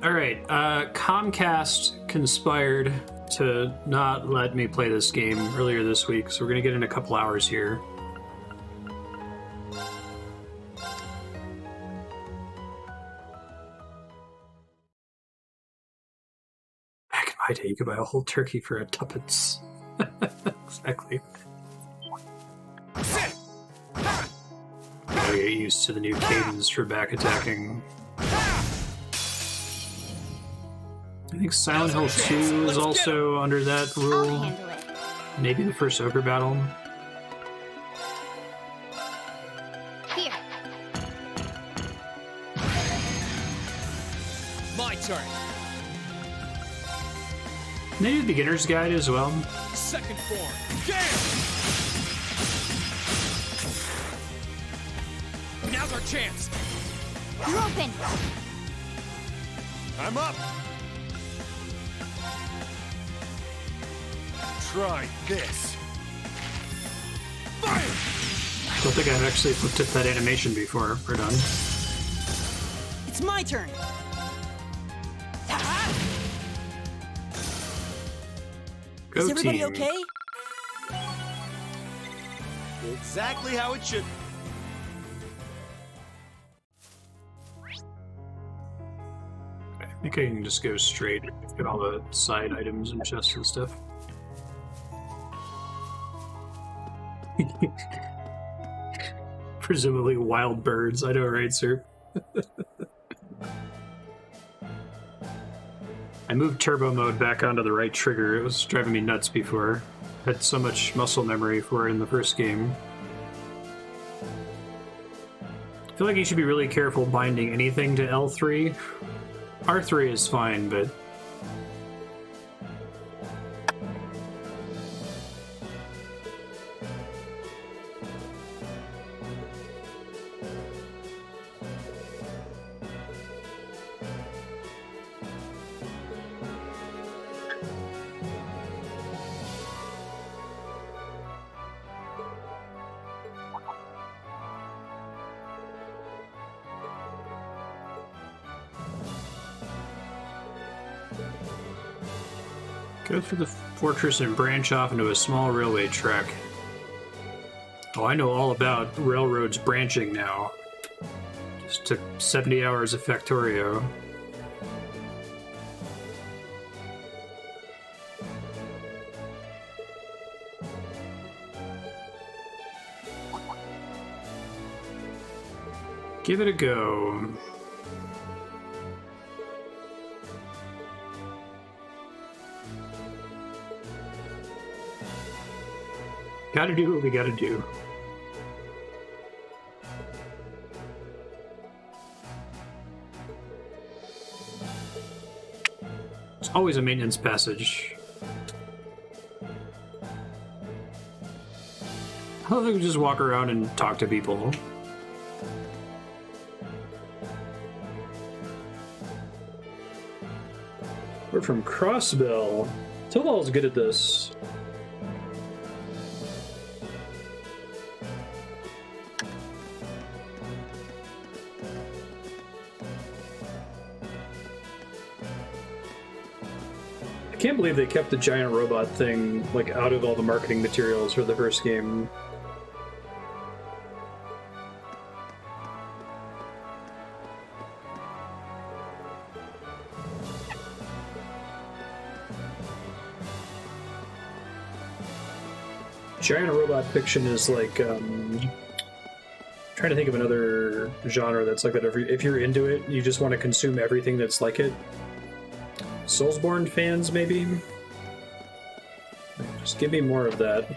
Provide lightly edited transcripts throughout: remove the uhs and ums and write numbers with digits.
Alright, Comcast conspired to not let me play this game earlier this week, so we're gonna get in a couple hours here. Back in my day, you could buy a whole turkey for a tuppence. Exactly. Gotta get used to the new cadence for back attacking. I think Silent Hill 2 is also under that rule. Maybe the first Ogre battle. Here. My turn. Maybe the beginner's guide as well. Second form. Damn! Now's our chance. You're open. I'm up. Try this. Fire! Don't think I've actually looked at that animation before. We're done. It's my turn. Go Is everybody team. okay? Exactly how it should. I think I can just go straight and get all the side items and chests and stuff. Presumably wild birds. I know, right, sir? I moved turbo mode back onto the right trigger. It was driving me nuts before. I had so much muscle memory for it in the first game. I feel like you should be really careful binding anything to L3. R3 is fine, but... Go through the fortress and branch off into a small railway track. Oh, I know all about railroads branching now. Just took 70 hours of Factorio. Give it a go. Gotta do what we gotta do. It's always a maintenance passage. How about we just walk around and talk to people? We're from Crossbell. Tobal's good at this. I can't believe they kept the giant robot thing like out of all the marketing materials for the first game. Giant robot fiction is like trying to think of another genre that's like that. If you're into it, you just want to consume everything that's like it. Soulsborne fans, maybe? Just give me more of that.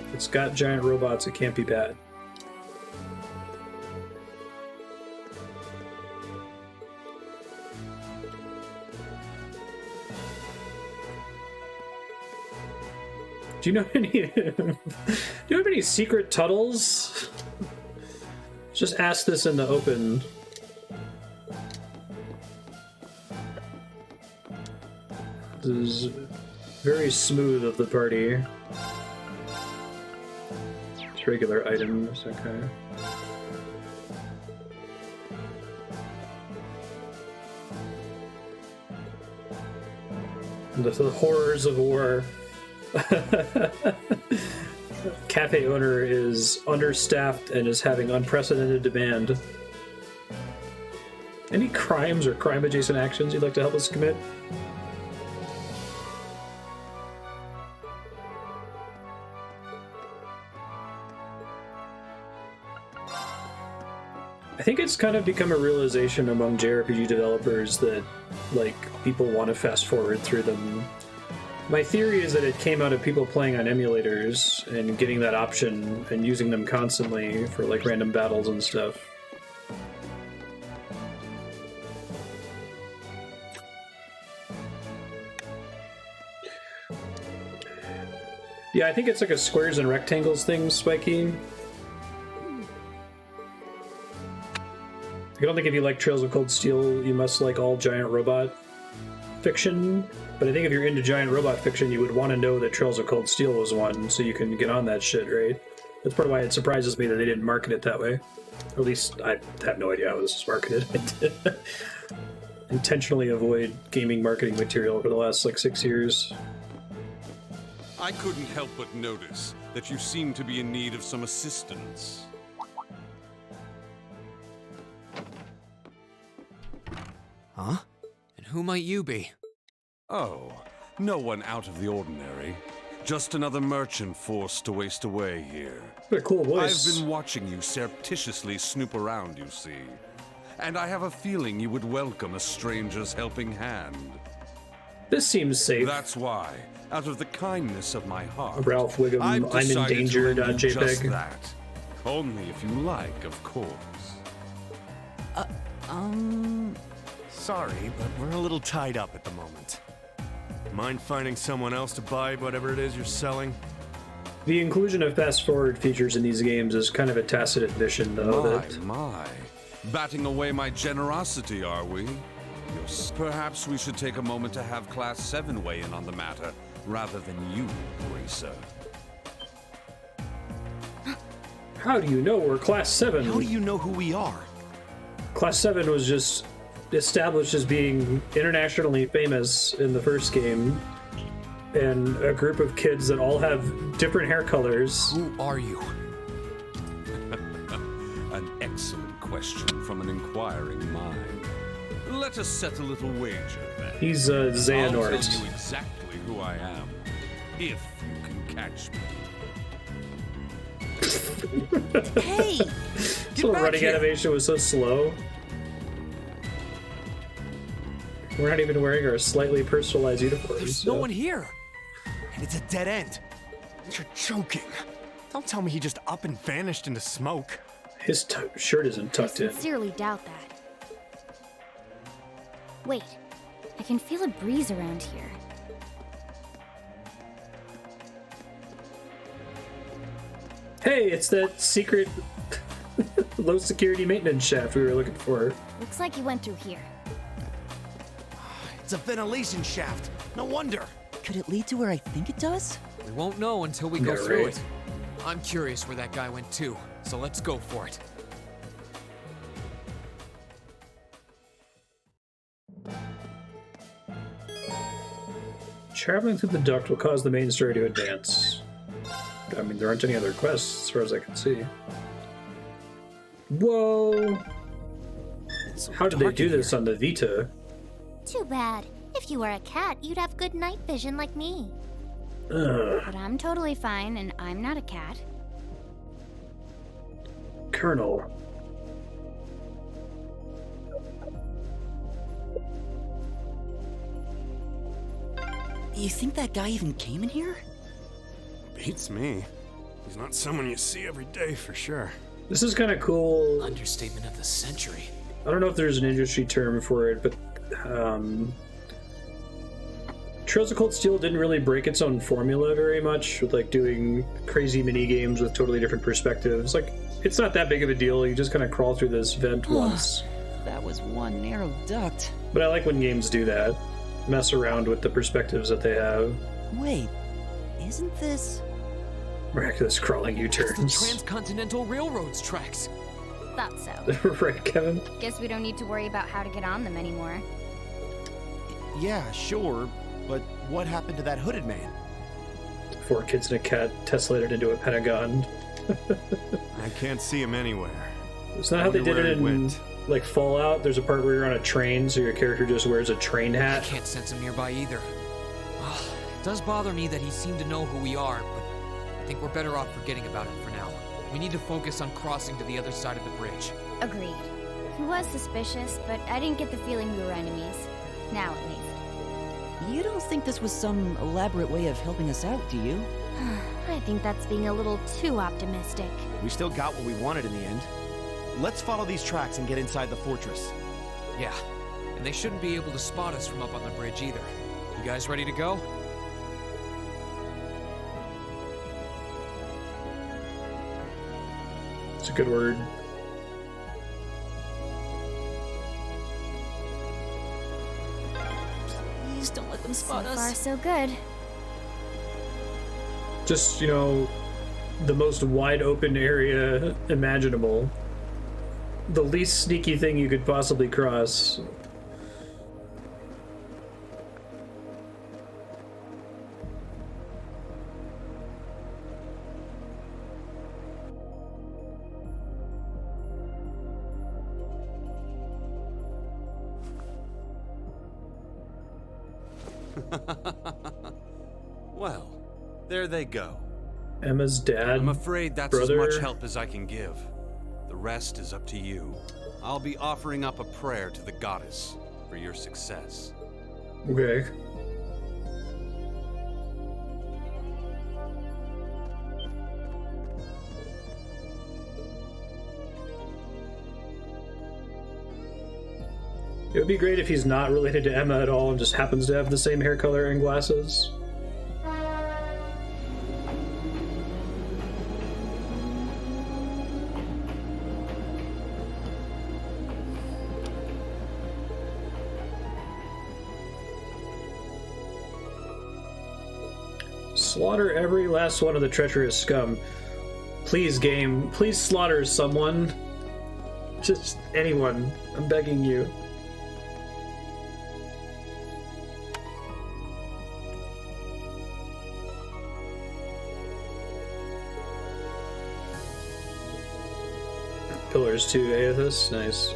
If it's got giant robots, it can't be bad. Do you know any? Do you have any secret tunnels? Just ask this in the open. This is very smooth of the party. It's regular items, okay. The horrors of war. Cafe owner is understaffed and is having unprecedented demand. Any crimes or crime-adjacent actions you'd like to help us commit? I think it's kind of become a realization among JRPG developers that, like, people want to fast forward through them. My theory is that it came out of people playing on emulators and getting that option and using them constantly for, like, random battles and stuff. Yeah, I think it's like a squares and rectangles thing, Spiky. I don't think if you like Trails of Cold Steel, you must like all giant robot fiction. But I think if you're into giant robot fiction, you would want to know that Trails of Cold Steel was one, so you can get on that shit, right? That's part of why it surprises me that they didn't market it that way. Or at least I have no idea how this was marketed. Intentionally avoid gaming marketing material for the last, like, 6 years. I couldn't help but notice that you seem to be in need of some assistance. Huh? And who might you be? Oh, no one out of the ordinary. Just another merchant forced to waste away here. What a cool voice. I've been watching you surreptitiously snoop around, you see. And I have a feeling you would welcome a stranger's helping hand. This seems safe. That's why, out of the kindness of my heart, Ralph Wiggum, I've I'm in decided danger. to lend you just JPEG. that. Only if you like, of course. Sorry, but we're a little tied up at the moment. Mind finding someone else to buy whatever it is you're selling? The inclusion of fast-forward features in these games is kind of a tacit admission, though. My. Batting away my generosity, are we? Yes. Perhaps we should take a moment to have Class 7 weigh in on the matter, rather than you, Racer. How do you know we're Class 7? How do you know who we are? Class 7 was just established as being internationally famous in the first game, and a group of kids that all have different hair colors. Who are you? An excellent question from an inquiring mind. Let us set a little wager, then. He's I'll Xehanort. tell you exactly who I am, if you can catch me. Hey! This little running animation was so slow. We're not even wearing our slightly personalized uniforms. There's no one here. And it's a dead end. You're joking. Don't tell me he just up and vanished into smoke. His shirt isn't I tucked in. sincerely doubt that. Wait, I can feel a breeze around here. Hey, it's that secret low security maintenance shaft we were looking for. Looks like he went through here. It's a ventilation shaft. No wonder. Could it lead to where I think it does? We won't know until we go Yeah, through right. it. I'm curious where that guy went too, so let's go for it. Traveling through the duct will cause the main story to advance. I mean, there aren't any other quests as far as I can see. Whoa! It's so How did they dark do in this here. on the Vita? Too bad. If you were a cat, you'd have good night vision like me. Ugh. But I'm totally fine, and I'm not a cat. Colonel. You think that guy even came in here? Beats me. He's not someone you see every day for sure. This is kind of cool. Understatement of the century. I don't know if there's an industry term for it, but Trails of Cold Steel didn't really break its own formula very much with like doing crazy mini games with totally different perspectives. Like, it's not that big of a deal. You just kind of crawl through this vent once. That was one narrow duct. But I like when games do that. Mess around with the perspectives that they have. Wait, isn't this... Miraculous crawling It's the U-turns. Transcontinental Railroad's tracks. Thought so. Right, Kevin? Guess we don't need to worry about how to get on them anymore. Yeah, sure. But what happened to that hooded man? 4 kids and a cat tessellated into a pentagon. I can't see him anywhere. It's not how they did Wonder it where he in went. like Fallout. There's a part where you're on a train, so your character just wears a train I hat. can't sense him nearby either. It does bother me that he seemed to know who we are, but I think we're better off forgetting about him for now. We need to focus on crossing to the other side of the bridge. Agreed. He was suspicious, but I didn't get the feeling we were enemies. Now, at least. You don't think this was some elaborate way of helping us out, do you? I think that's being a little too optimistic. We still got what we wanted in the end. Let's follow these tracks and get inside the fortress. Yeah, and they shouldn't be able to spot us from up on the bridge either. You guys ready to go? It's a good word. Please don't let them So spot far, us. so good. Just, you know, the most wide open area imaginable. The least sneaky thing you could possibly cross. Well, there they go. Emma's dad. I'm afraid that's brother. as much help as I can give. The rest is up to you. I'll be offering up a prayer to the goddess for your success. Okay. It would be great if he's not related to Emma at all and just happens to have the same hair color and glasses. Slaughter every last one of the treacherous scum. Please, game. Please slaughter someone. Just anyone. I'm begging you. Pillars too, Aethys. Nice.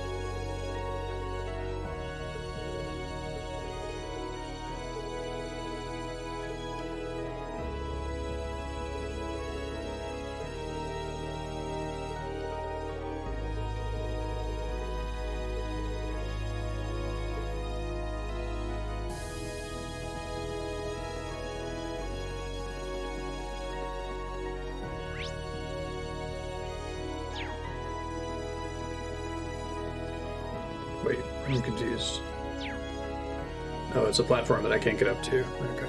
Wait, I'm confused. Oh, it's a platform that I can't get up to. Okay.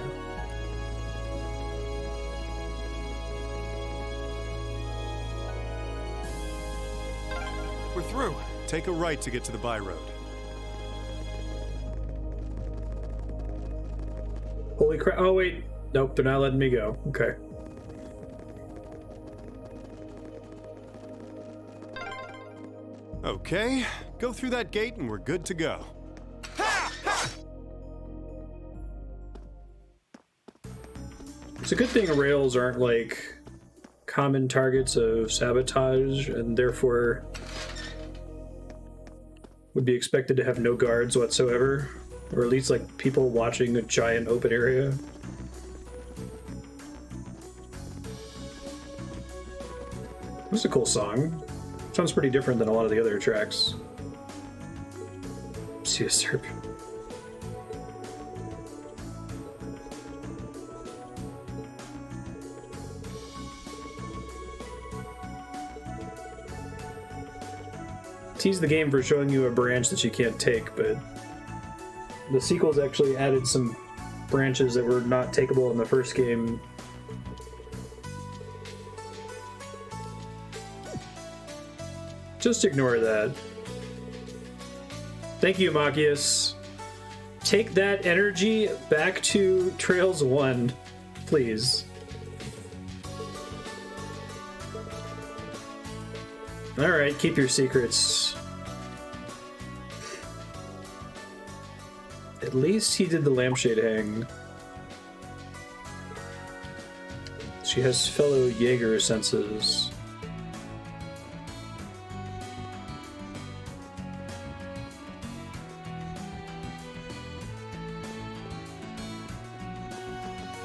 We're through. Take a right to get to the by road. Holy crap. Oh, wait. Nope, they're not letting me go. Okay. Okay, go through that gate and we're good to go. It's a good thing rails aren't like common targets of sabotage and therefore would be expected to have no guards whatsoever, or at least like people watching a giant open area. This is a cool song. Sounds pretty different than a lot of the other tracks. See a serpent. Tease the game for showing you a branch that you can't take, but the sequels actually added some branches that were not takeable in the first game. Just ignore that. Thank you, Machias. Take that energy back to Trails 1, please. Alright, keep your secrets. At least he did the lampshade hang. She has fellow Jaeger senses.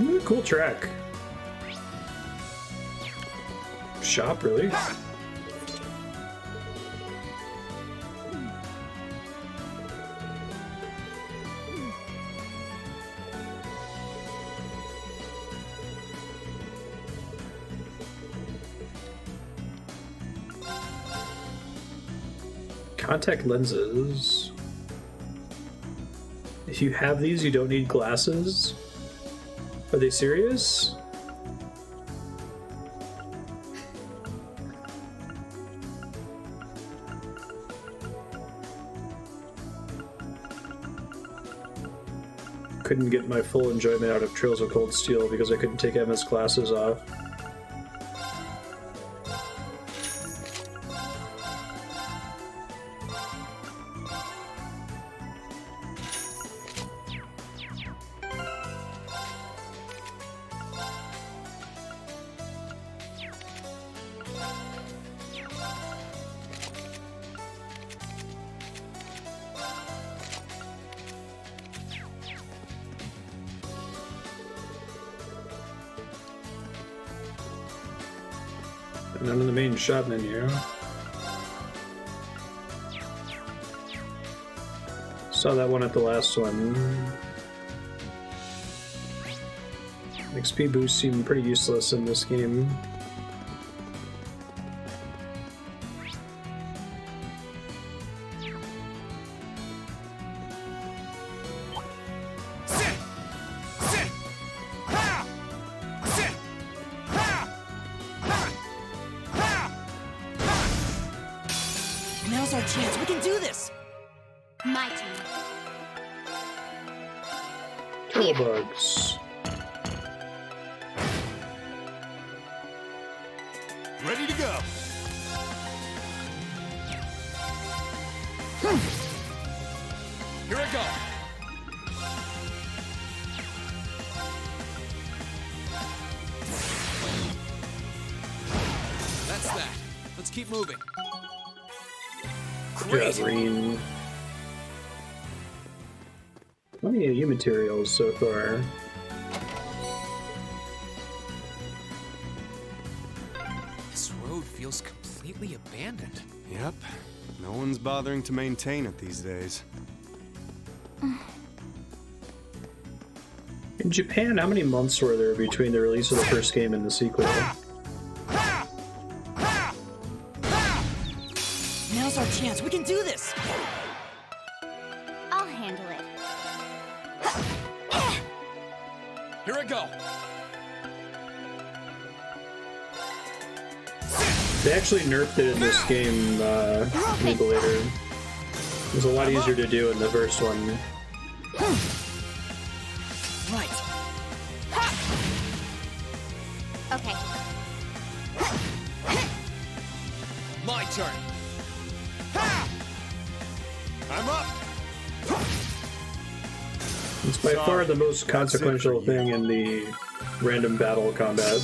Ooh, cool track. Shop, really? Contact lenses. If you have these, you don't need glasses? Are they serious? Couldn't get my full enjoyment out of Trails of Cold Steel because I couldn't take MS glasses off. None in the main shop menu. Saw that one at the last one. XP boosts seem pretty useless in this game. Now's our chance. We can do this. My turn. Turtle bugs. Ready to go. Here I go. That's that. Let's keep moving. Great. Green. Plenty of U materials so far. This road feels completely abandoned. Yep. No one's bothering to maintain it these days. In Japan, how many months were there between the release of the first game and the sequel? Now's our chance. We can do this. I'll handle it. Here I go. They actually nerfed it in this game, maybe later. It was a lot easier to do in the first one. Right. Okay. My turn. I'm up. It's by far the most consequential thing in the random battle combat.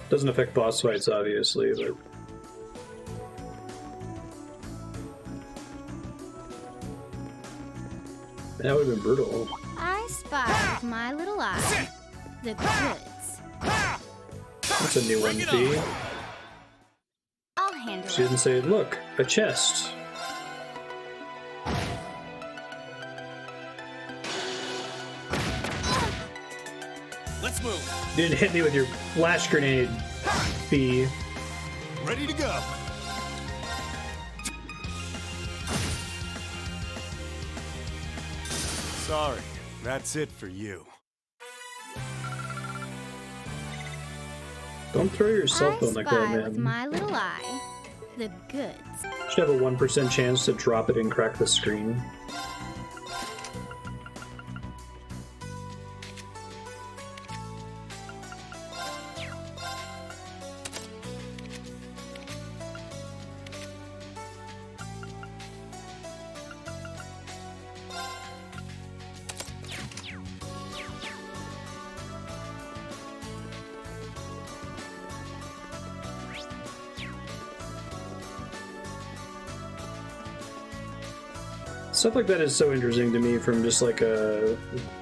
Doesn't affect boss fights, obviously, but... That would have been brutal. I spy with my little eye the goods. That's a new one, Fee. I'll handle She it. didn't say, look, a chest. Let's move. You didn't hit me with your flash grenade, Fee. Ready to go. Sorry, that's it for you. Don't throw your cell I phone like that, spy with man. my little eye the goods. Should have a 1% chance to drop it and crack the screen. Stuff like that is so interesting to me from just like a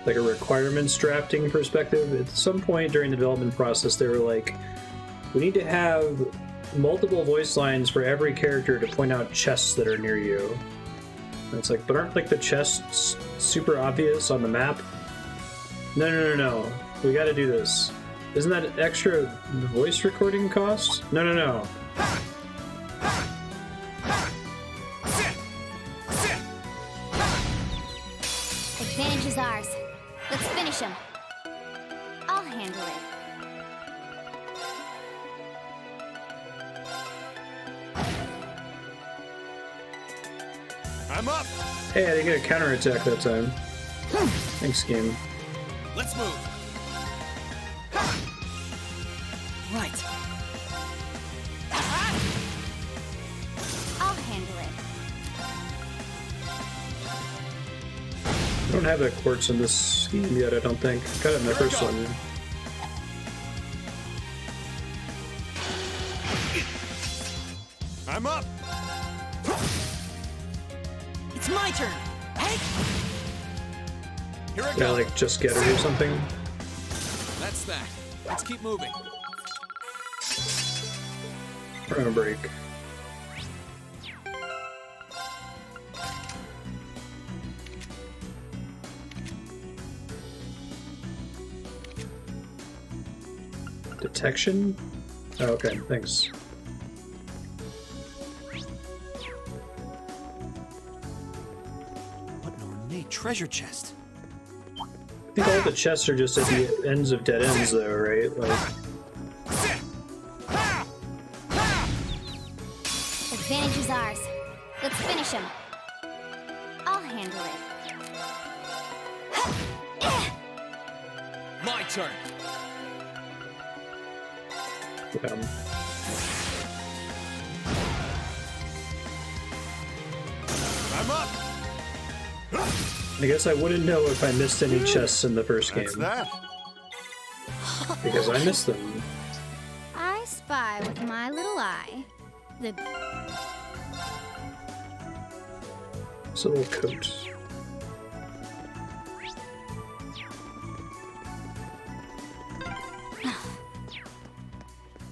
requirements drafting perspective. At some point during the development process, they were like, we need to have multiple voice lines for every character to point out chests that are near you. And it's like, but aren't like the chests super obvious on the map? No. We got to do this. Isn't that extra voice recording cost? No. Advantage is ours. Let's finish him. I'll handle it. I'm up. Hey, I didn't get a counterattack that time. Thanks, game. Let's move. Right. I'll handle it. I don't have that quartz in this game yet, I don't think. Got it in the first one. I'm up. It's my turn. Hey. Here I Yeah, go. like just get it or something. That's that. Let's keep moving. We're on a break. Detection? Oh, okay, thanks. What an ornate treasure chest. I think all the chests are just at the ends of dead ends, though, right? Like, Advantage is ours. Let's finish him. I'll handle it. My turn. I'm up. I guess I wouldn't know if I missed any chests in the first game. That's that. Because I missed them. I spy with my little eye. The It's a little coat.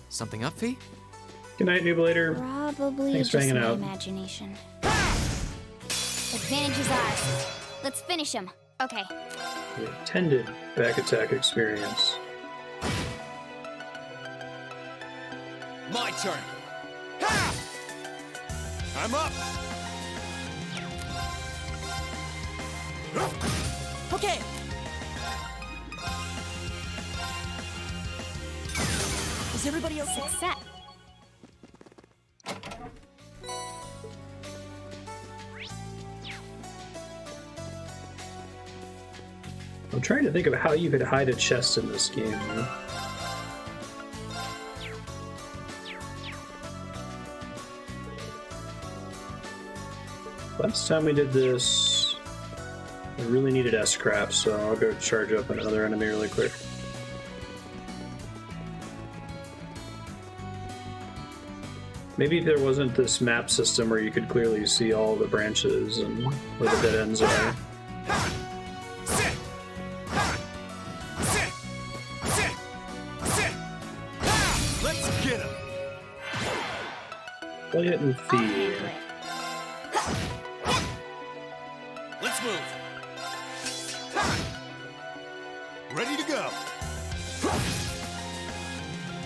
Something up, Fee? Good night, Nublator. Probably Thanks for just hanging my out. imagination. Advantage is ours. Let's finish him. Okay. The intended back attack experience. My turn. I'm up. Okay. Is everybody okay? Success. I'm trying to think of how you could hide a chest in this game. Last time we did this, I really needed S-Crap, so I'll go charge up another enemy really quick. Maybe if there wasn't this map system where you could clearly see all the branches and where the dead ends are. Let's get him. Play it and I'll feed. handle it. Let's move. Ready to go.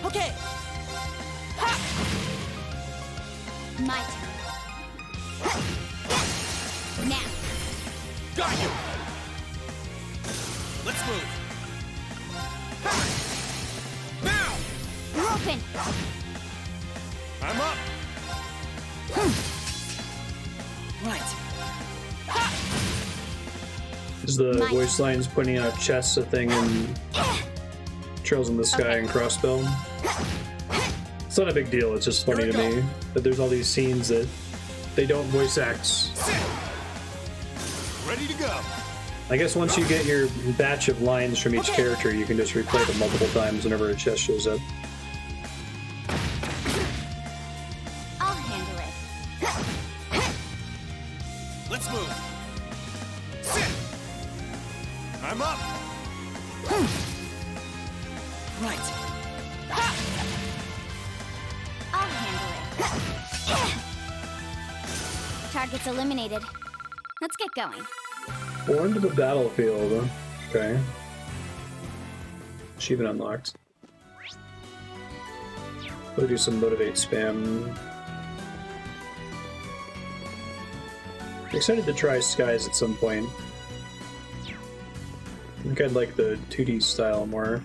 Okay. My turn. Now. Got you. Let's move. Now. You're open. I'm up. Right. Is the Nice. voice lines pointing out chests a thing in Trails in the Sky Okay. and Crossbell? It's not a big deal, it's just funny to me that there's all these scenes that they don't voice act. Ready to go. I guess once you get your batch of lines from each character, you can just replay them multiple times whenever a chest shows up. I'll handle it. Let's move. I'm up! Right. I'll handle it. Target's eliminated. Let's get going. Born to the battlefield. Okay. Achievement unlocked. We'll do some motivate spam. I'm excited to try skies at some point. I think I'd like the 2D style more.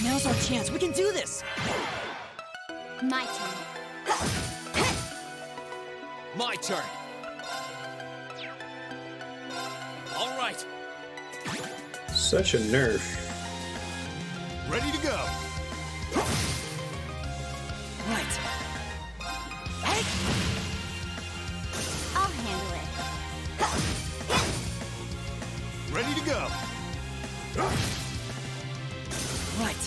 Now's our chance. We can do this. My turn. My turn. All right. Such a nerf. Ready to go! Right. I'll handle it. Ready to go! Right.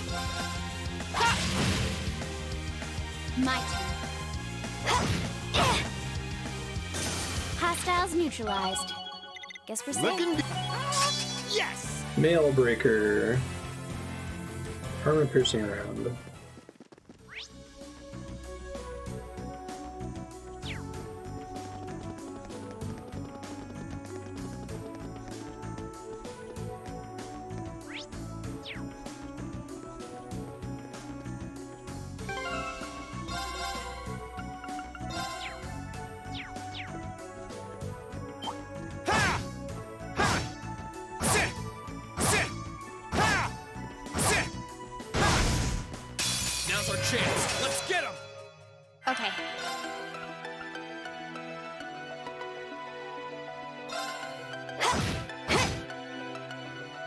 My turn. Hostiles neutralized. Guess we're safe. Looking good. Yes! Mail breaker. Armor piercing round. Ha! Ha! Sit! Sit! Ha! Sit! Now's our chance. Let's get him. Okay.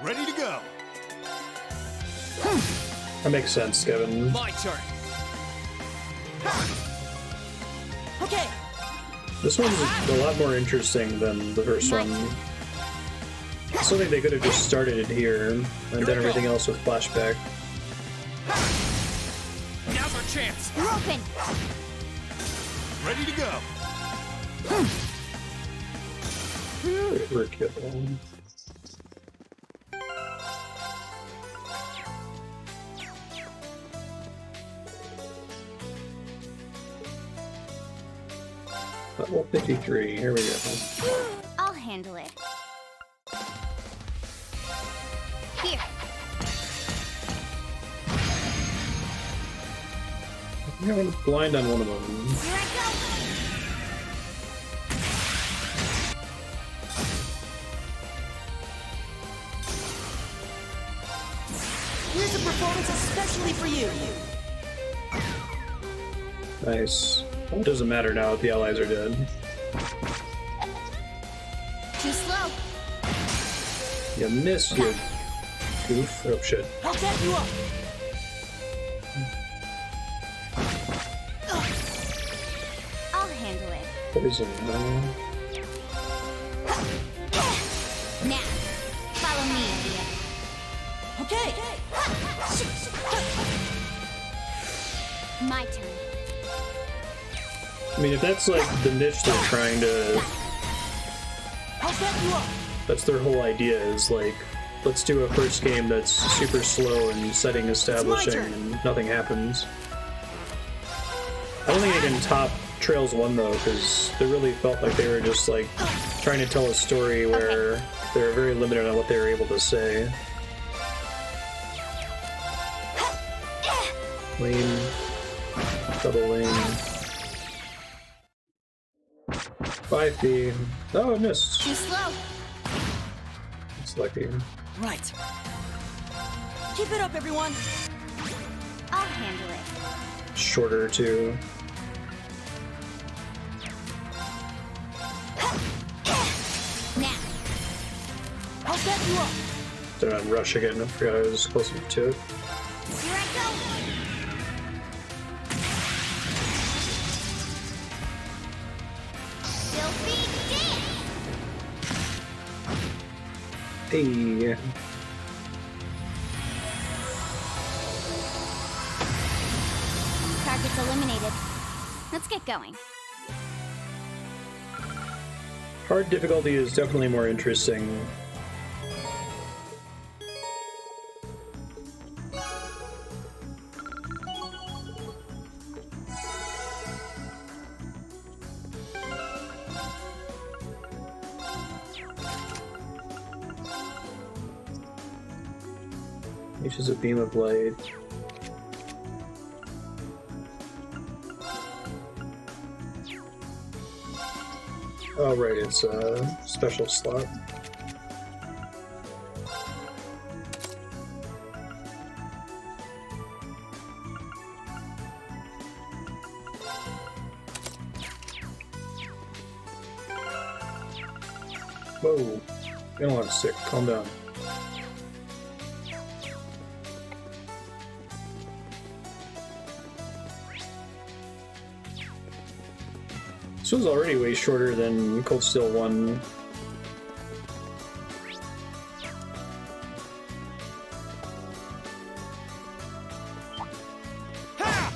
Ready to go! That makes sense, Kevin. My turn. Okay. This one's a lot more interesting than the first one. I still think they could have just started it here and done everything else with flashback. Now's our chance. You're open. Ready to go! Overkill. Level 53, here we go. I'll handle it. Here. I went blind on one of them. Here I go. Here's a performance especially for you. Nice. Well, it doesn't matter now that the allies are dead. Too slow. You missed, you goof. Oh shit. I'll get you up. I'll handle it. Poison. Now, follow me, idiot. Okay. My turn. I mean, if that's like the niche they're trying to... I'll get you up. That's their whole idea, is like, let's do a first game that's super slow and setting establishing turn. and nothing happens. I don't think I can top Trails 1 though, because they really felt like they were just like trying to tell a story where they were very limited on what they were able to say. Lane. Double lane. 5D. Oh, I missed. Too slow. It's lucky. Right. Keep it up, everyone. I'll handle it. Shorter too. Now. I'll get you up. They're on rush again. I forgot I was close enough to it. Here I go. Filthy dance. Hey. Target's eliminated. Let's get going. Hard difficulty is definitely more interesting. Uses a beam of light. Oh, right, it's a special slot. Whoa, you don't want to stick, calm down. This one's already way shorter than Cold Steel 1. Ha!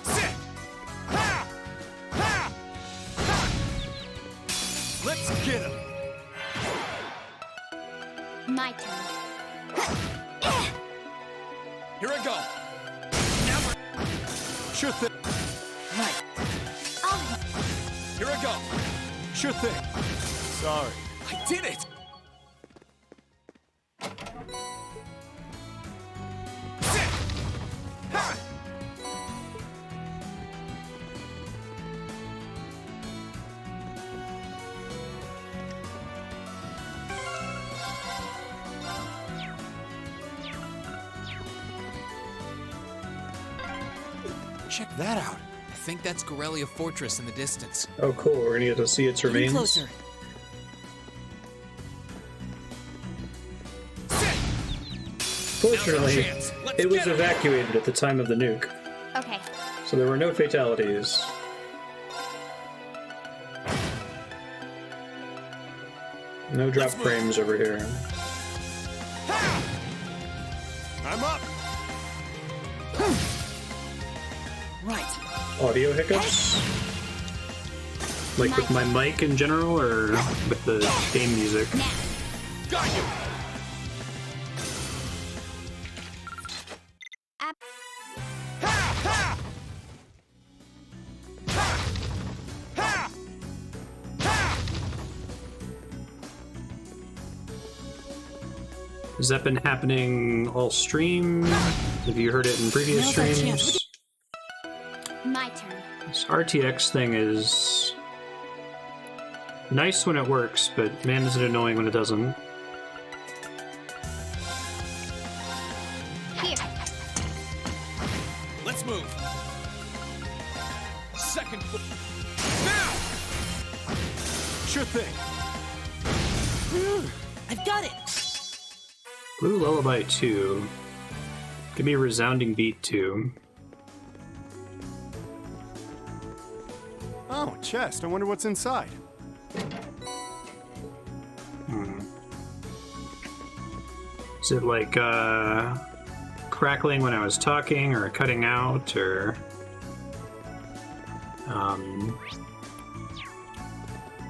Sit! Ha! Ha! Ha! Let's get him. My turn. Here I go. Now we're... Sure thing. Right. Oh, Here I go. Sure thing. Sorry. I did it! Sit! Ha! Check that out. I think that's Garrelia Fortress in the distance. Oh cool, we're gonna get to see its Getting remains. closer. Fortunately, Now's our chance. Let's it was get 'em. evacuated at the time of the nuke, okay. so there were no fatalities. No drop Let's move. frames over here. Ha! I'm up. Right. Audio hiccups? Like with my mic in general, or with the game music? Now. Got you. Up. Ha! Ha! Ha! Ha! Ha! Has that been happening all stream? Have you heard it in previous Now's our chance. streams? My turn. This RTX thing is nice when it works, but man is it annoying when it doesn't. Here. Let's move. Second foot. Now! Sure thing. I've got it. Blue Lullaby 2. Give me a resounding beat 2. Oh, chest. I wonder what's inside. Is it like crackling when I was talking, or cutting out, or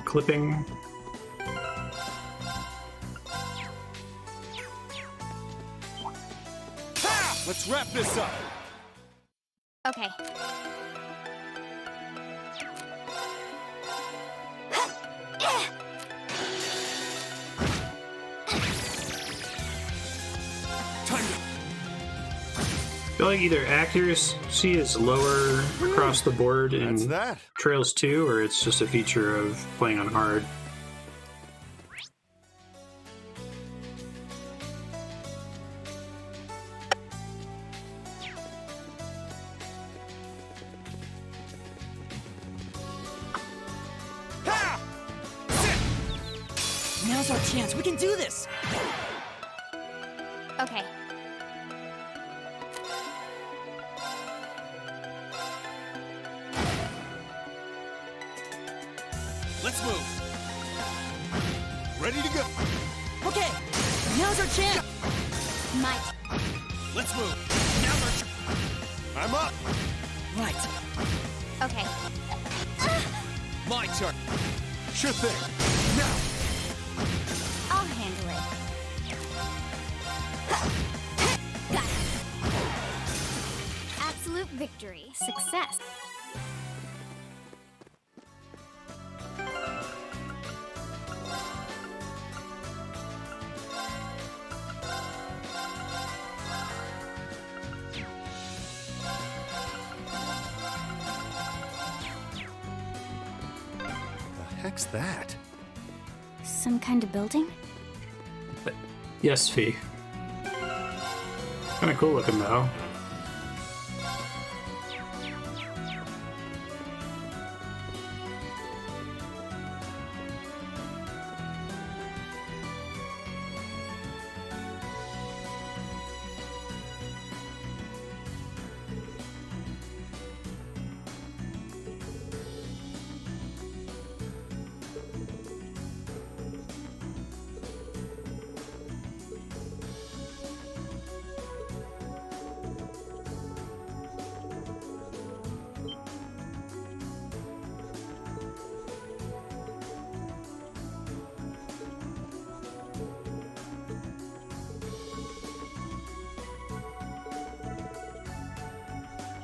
clipping? Ha! Let's wrap this up. Okay. Time to... I feel like either accuracy is lower across the board That's in that. Trails 2, or it's just a feature of playing on hard. Ha! Sit! Now's our chance. We can do this. Okay. Let's move. Ready to go. Okay. Now's our chance. My Let's move. Now we're... I'm up. Right. Okay. My turn. Sure thing. Now. I'll handle it. Got it. Absolute victory. Success. The heck's that? Some kind of building? Yes, Fee. Kind of cool looking though.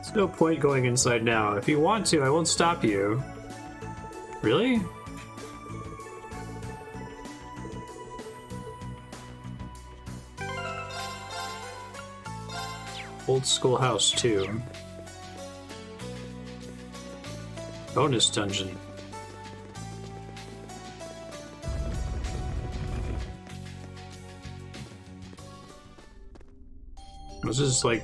There's no point going inside now. If you want to, I won't stop you. Really? Old school house, too. Bonus dungeon. This is like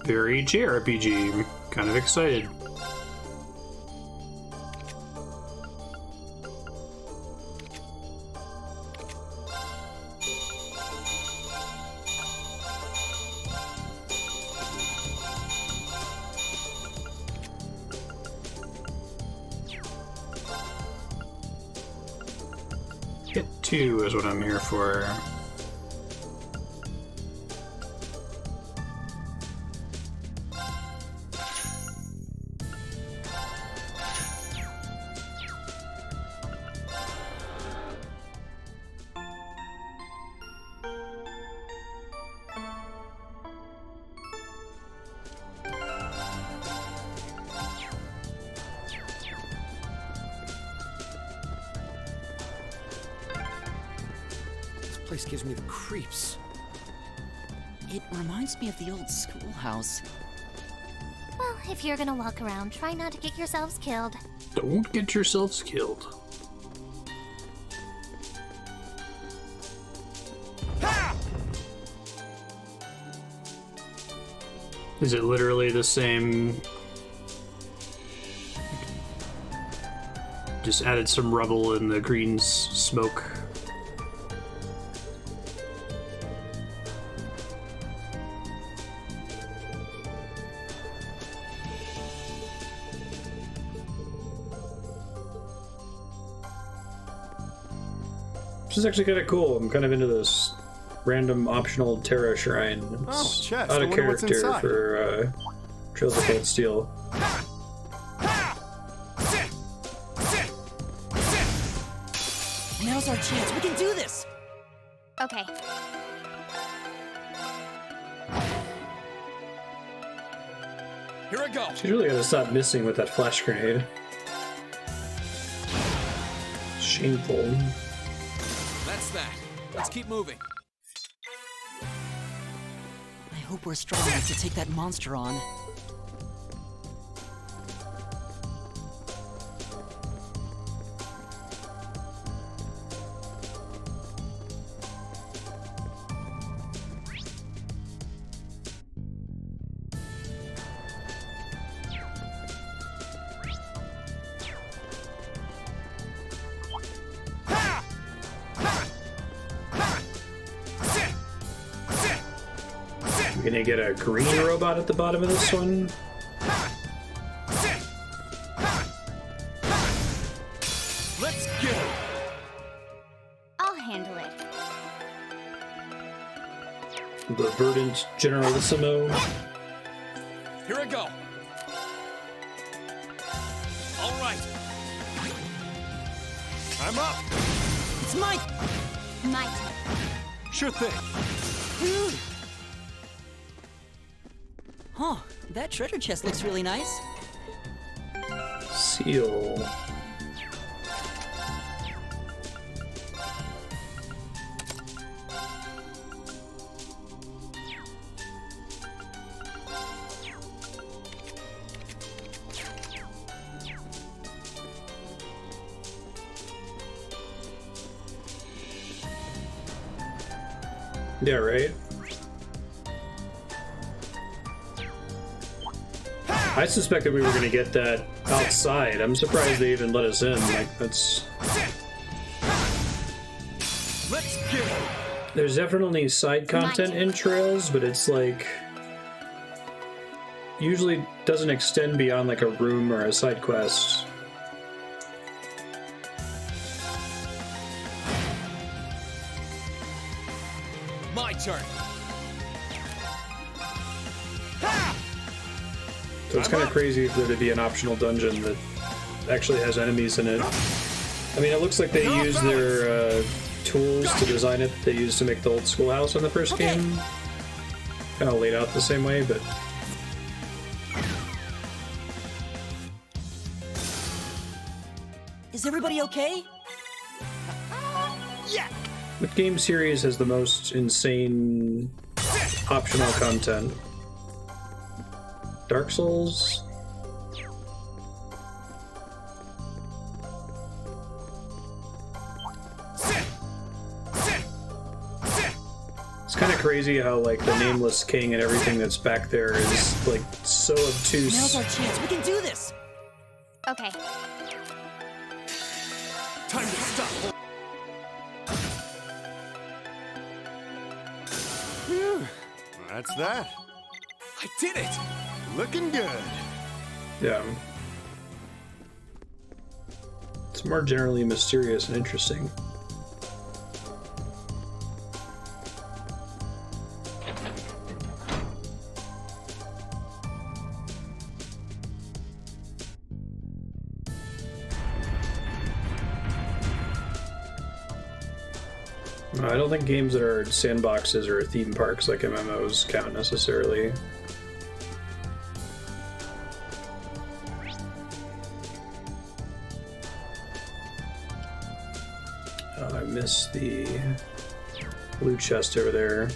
very JRPG. I'm kind of excited. Hit 2 is what I'm here for. This place gives me the creeps. It reminds me of the old schoolhouse. Well, if you're gonna walk around, try not to get yourselves killed. Don't get yourselves killed. Is it literally the same? Just added some rubble in the green smoke. This is actually kind of cool. I'm kind of into this random optional Terra shrine. It's chest. out I of wonder what's character inside. for Trails of Cold Steel. Now's our chance. We can do this. Okay. Here I go. She's really gotta stop missing with that flash grenade. Shameful. That's that. Let's keep moving. I hope we're strong enough to take that monster on. Gonna get a green robot at the bottom of this one. Let's get it. I'll handle it. The Verdant Generalissimo. Here I go. I'm up. It's my... My turn. Sure thing. Huh, that treasure chest looks really nice. Seal. Yeah, right? I suspected we were going to get that outside. I'm surprised they even let us in. Like, that's... Let's get it. There's definitely side content in Trails, but it's like... usually doesn't extend beyond like a room or a side quest. My turn. So it's kind of crazy for there to be an optional dungeon that actually has enemies in it. I mean, it looks like they use their tools to design it. They used to make the old schoolhouse in the first game. Kind of laid out the same way, but... Is everybody okay? Yeah. What game series has the most insane optional content? Dark Souls? It's kind of crazy how like the Nameless King and everything that's back there is like so obtuse. Now's our chance. We can do this. Okay. Time to stop. Phew. That's that. I did it! Looking good. Yeah. It's more generally mysterious and interesting. I don't think games that are sandboxes or theme parks like MMOs count necessarily. I missed the blue chest over there.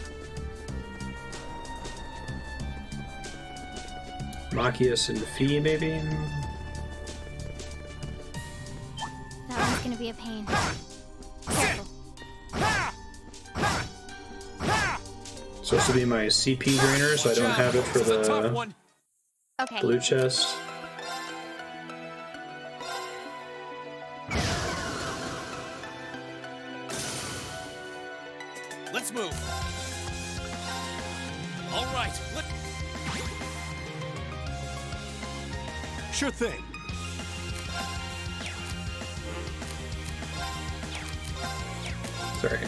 Machias and Fee, maybe? That one's gonna be a pain. Careful. Supposed to be my CP drainer, so I don't have it for the Okay. blue chest. Let's move. All right. Sure thing. Sorry.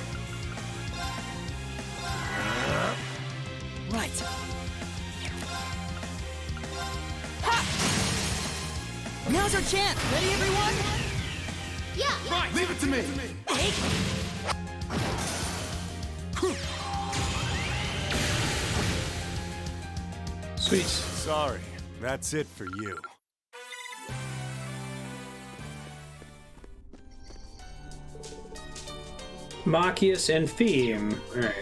Right. Now's our chance. Ready, everyone? Yeah. Leave it to me. Sweet. Sorry, that's it for you. Machias and Theme. Alright.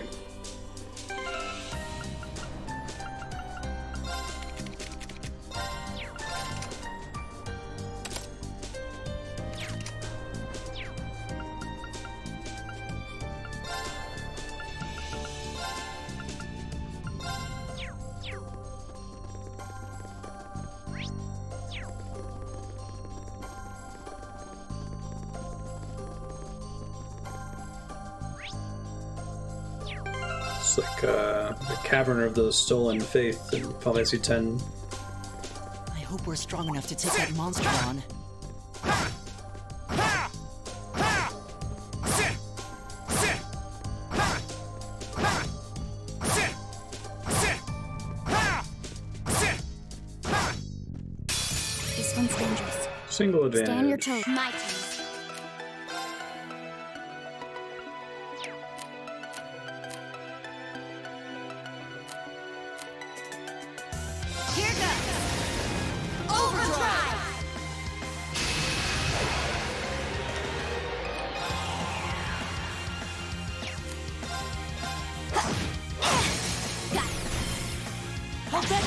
It's like the Cavern of the Stolen Faith in Final Fantasy X. I hope we're strong enough to take that monster on. This one's dangerous. Single advantage. Stay on your toes. My turn.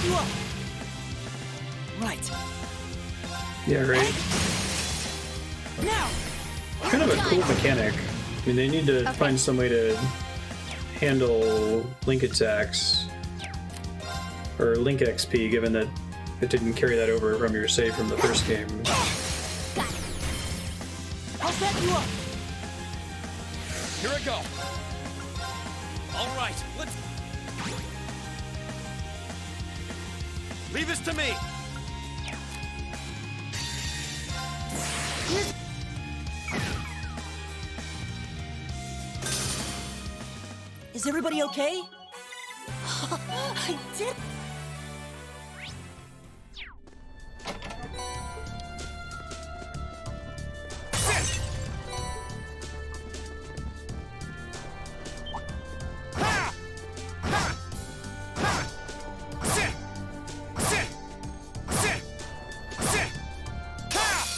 back you up! Right. Yeah, right. Now! Kind of a cool mechanic. I mean, they need to find some way to handle link attacks or link XP, given that it didn't carry that over from your save from the first game. Got it. I'll back you up! Here I go. All right, let's... Leave this to me. Is everybody okay? I did.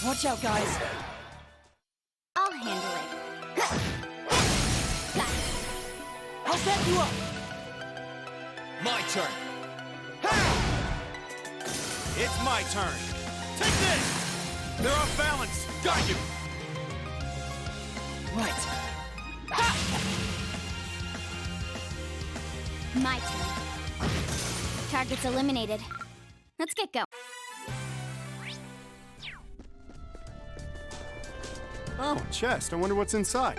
Watch out, guys. I'll handle it. Got it. I'll back you up. My turn. It's my turn. Take this. They're off balance. Got you. Right. My turn. Target's eliminated. Let's get going. Oh, chest. I wonder what's inside.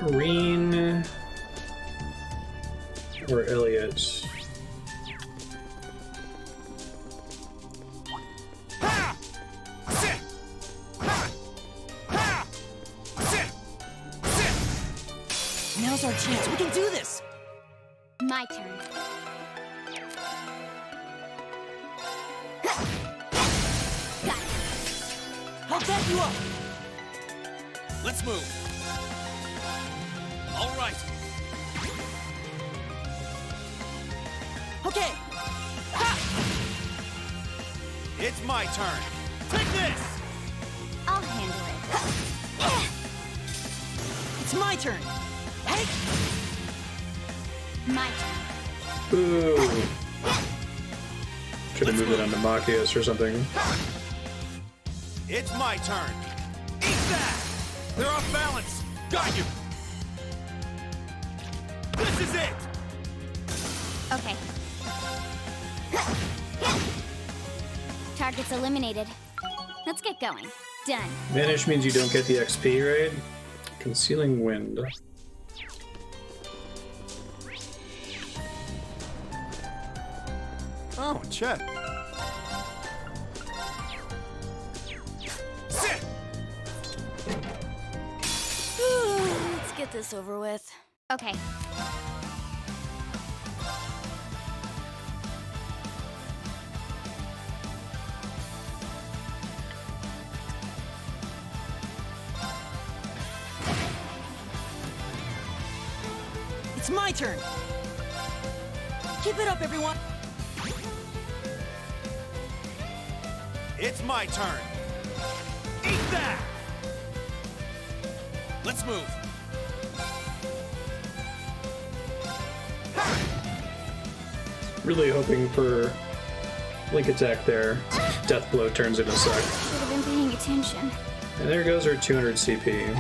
Green or Elliot? Now's our chance. We can do this. My turn. Got it. I'll back you up. Let's move. All right. Okay. It's my turn. Take this. I'll handle it. It's my turn. Hey. My turn. Ooh. Should have moved it onto Machias or something. It's my turn. Eat that. They're off balance. Got you. This is it. Okay. Target's eliminated. Let's get going. Done. Vanish means you don't get the XP, right? Concealing wind. Oh, check. Sit. Let's get this over with. Okay. It's my turn. Keep it up, everyone. It's my turn. Eat that. Let's move. Really hoping for link attack there. Death blow turns into suck. Should have been paying attention. And there goes our 200 CP.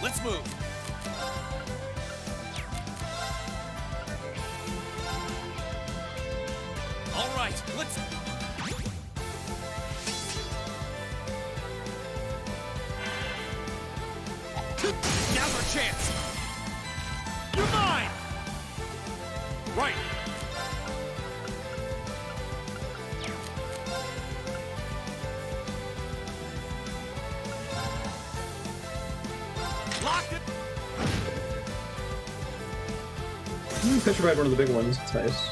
Let's move. All right, let's... Now's our chance. You're mine. Right. Locked it. Petrified one of the big ones. It's nice.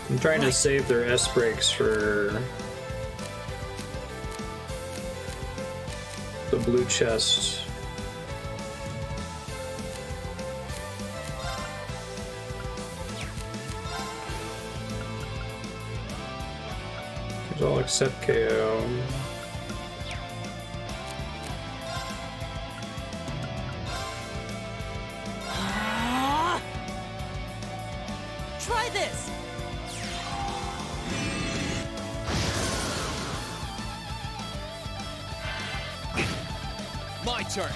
I'm trying to save their S breaks for the blue chest. There's all except KO. this! My turn.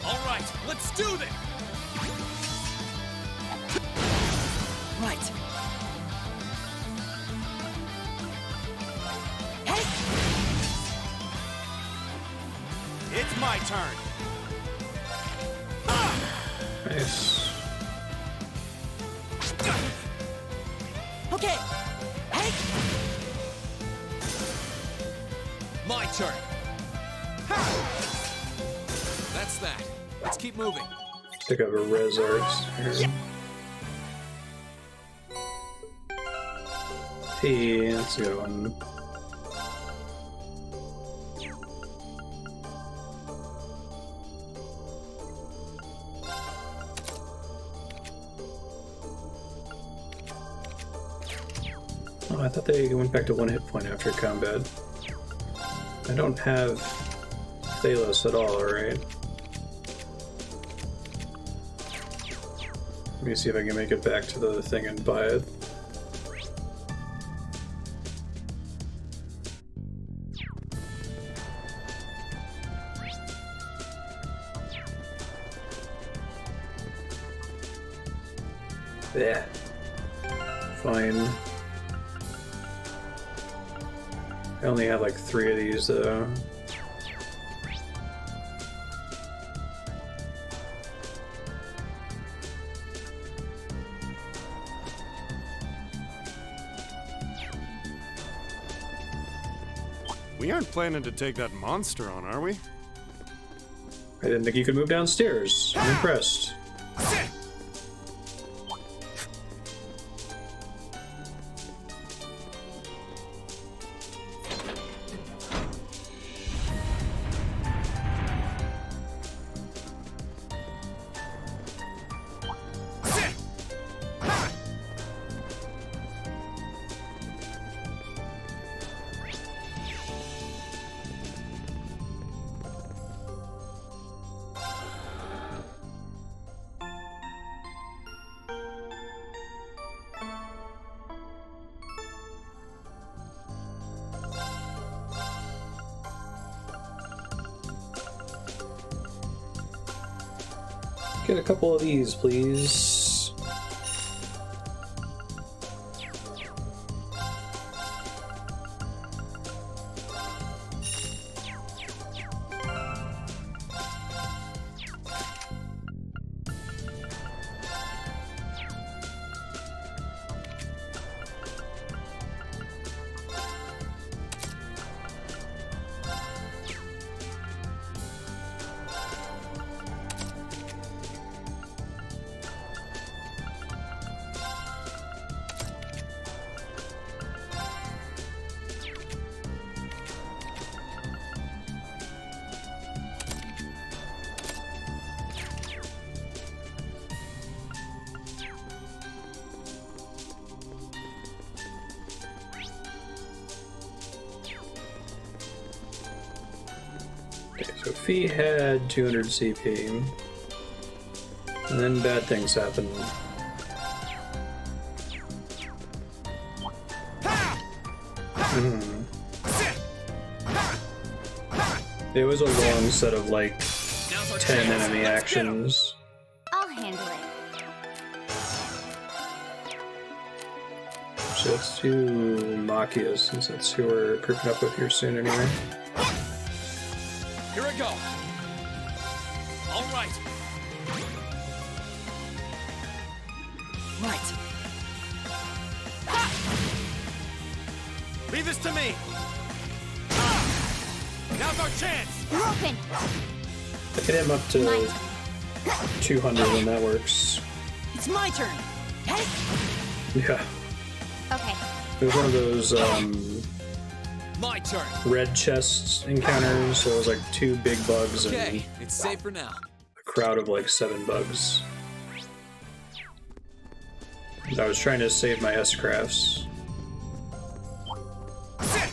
All right, let's do this. Right. Hey! It's my turn. Nice. Okay. Hey! My turn. That's that. Let's keep moving. Pick up a res arts here. Hey, that's a good one. Oh, I thought they went back to 1 hit point after combat. I don't have Thalos at all, right? Let me see if I can make it back to the thing and buy it. Yeah. Fine. I only have like 3 of these though. We aren't planning to take that monster on, are we? I didn't think you could move downstairs. I'm impressed. Get a couple of these, please. Okay, so Fee had 200 CP. And then bad things happen. It was a long set of like 10 enemy actions. I'll handle it. So let's do Machia since that's who we're grouping up with here soon anyway. Here I go. All right. Right. Leave this to me. Now's our chance. You're open. I can hit him up to 200 when that works. It's my turn. Hey! Yeah. Okay. It was one of those My turn. red chest encounters, so it was like 2 big bugs and Okay, it's safe for now. a crowd of like 7 bugs. And I was trying to save my S-crafts.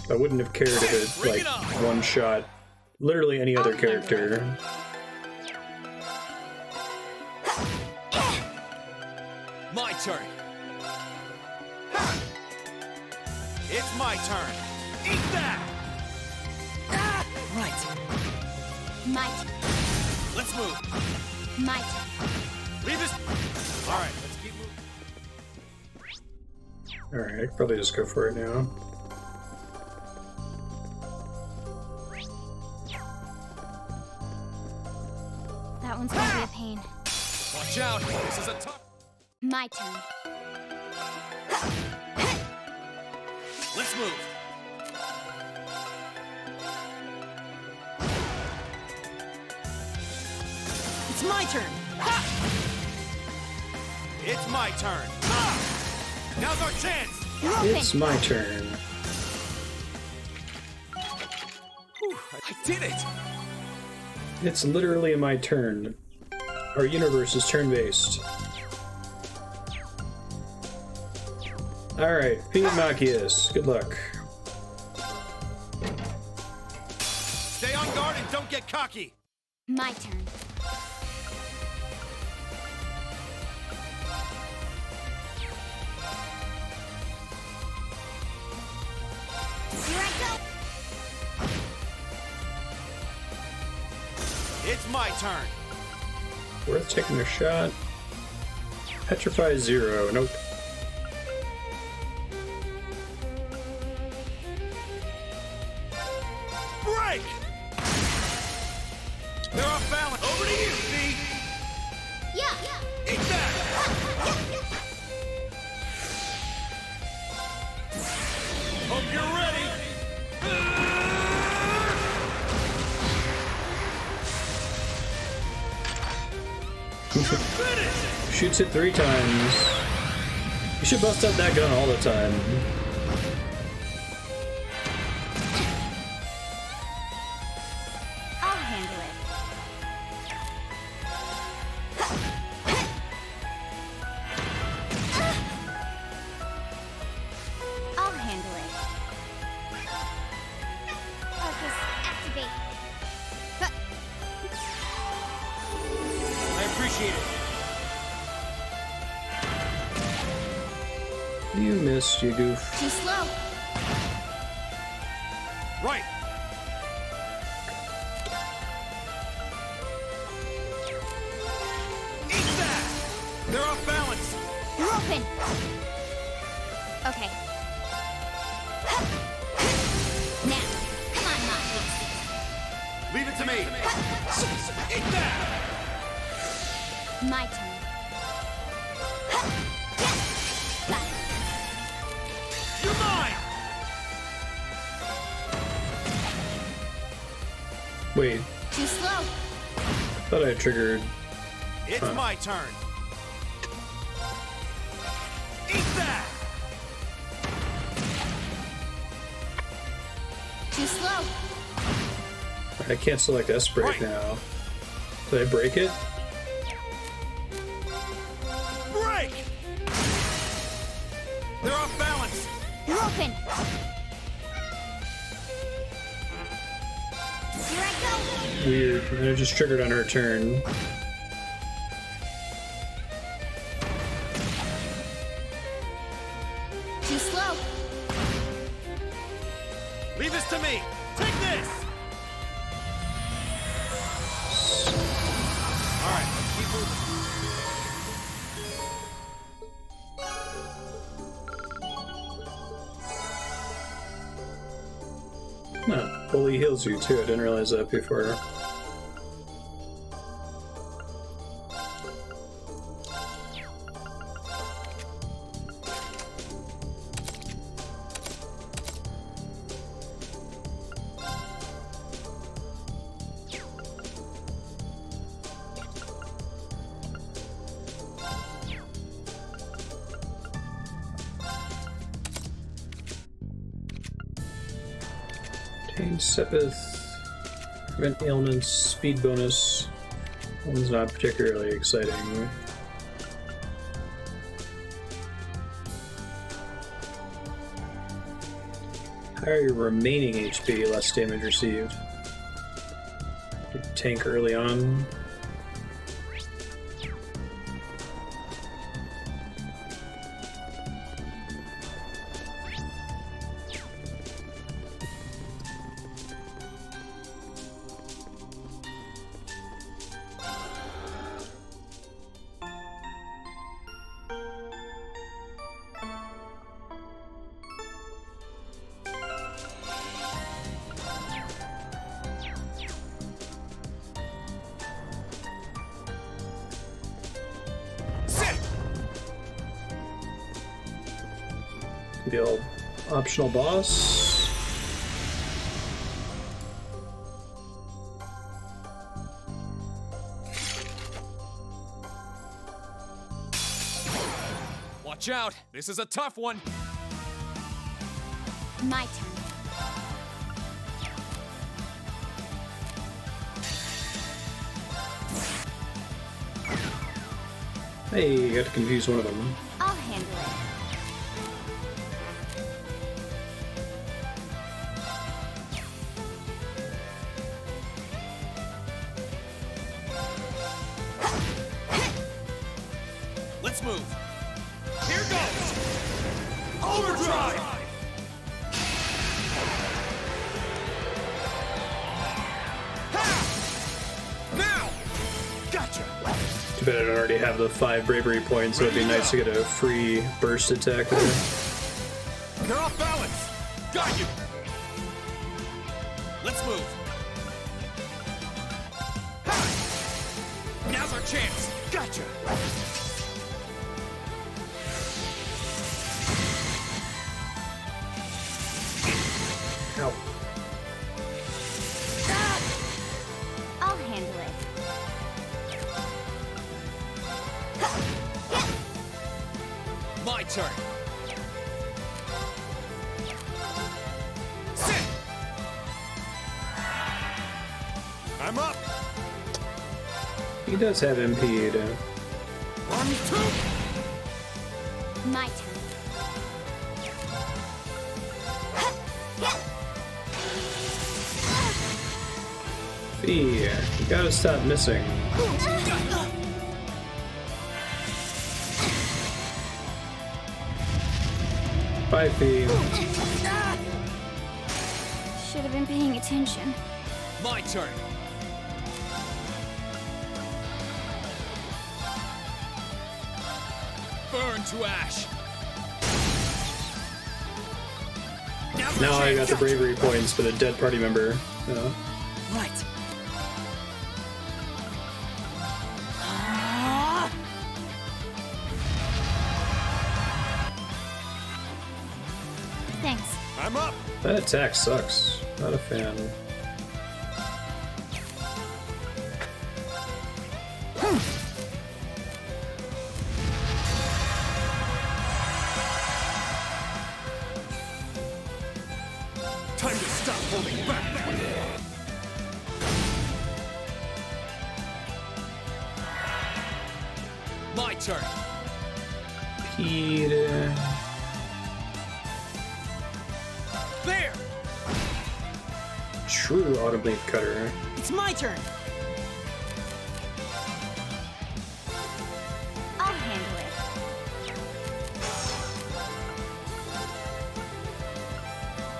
I wouldn't have cared if it like one-shot literally any other character. turn. It's my turn. Eat that! Right. My turn. Let's move. My turn. Leave this. All right, let's keep moving. Alright, I could probably just go for it now. That one's gonna be a pain. Watch out. This is a tough. My turn. Let's move. It's my turn. It's my turn. Ah! Now's our chance. It's my turn. Whew, I did it. It's literally my turn. Our universe is turn-based. Alright, Pete Machias, good luck. Stay on guard and don't get cocky. My turn. Here I go. It's my turn. Worth taking a shot. Petrify 0, nope. Break! They're off balance. Over to you, V. Yeah. Eat that! Hope you're ready. Shoots it 3 times. You should bust out that gun all the time. I'll handle it. I'll handle it. Focus, activate. I appreciate it. You missed, you goof. Too slow. Right. Eat that! They're off balance. You're open. Okay. Now, come on, Marstead. Leave it to me. Eat that! My turn. Got it. You're mine! Wait, Too slow. thought I triggered. It's my turn. Eat that! Too slow. I can't select S break Right. now. Did I break it? Break! They're off balance. You're open. Here I go. Weird. And it just triggered on her turn. Too slow. Leave this to me. Take this! All right, let's keep moving. No, fully heals you too. I didn't realize that before. Obtain Sepith. Prevent ailments. Speed bonus. One's not particularly exciting. Higher your remaining HP, less damage received. You tank early on. deal. Optional boss. Watch out! This is a tough one! My turn. Hey, got to confuse one of them. I'll handle it. Let's move! Here goes! Overdrive! Now! Gotcha! Too bad I don't already have the 5 bravery points, so it'd be nice to get a free burst attack there. They're off balance! Got you! Let's move! Now's our chance! Gotcha! Ow. I'll handle it. My turn! Sit! I'm up! He does have MP to... 1, 2! My turn. Fee, you gotta stop missing. Bye, Fee. Should have been paying attention. My turn! Burn to ash! Now I got the bravery points for the dead party member. Right. Thanks. I'm up! That attack sucks. Not a fan. Time to stop holding back! My turn! Peter. There! True autumn leaf cutter. It's my turn. I'll handle it.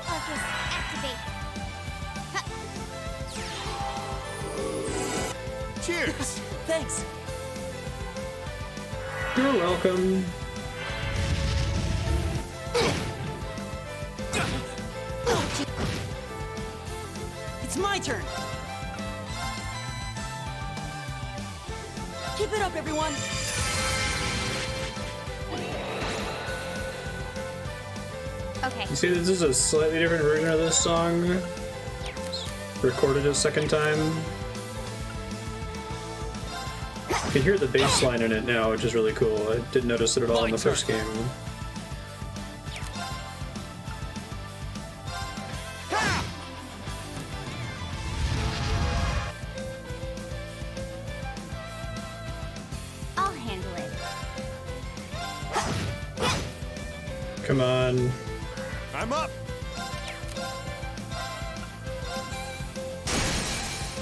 Focus, activate. Cheers! Thanks. You're welcome. It's my turn. Keep it up, everyone. Okay. You see, this is a slightly different version of this song. Recorded a second time. You can hear the bass line in it now, which is really cool. I didn't notice it at all in the first game. I'll handle it. Come on. I'm up!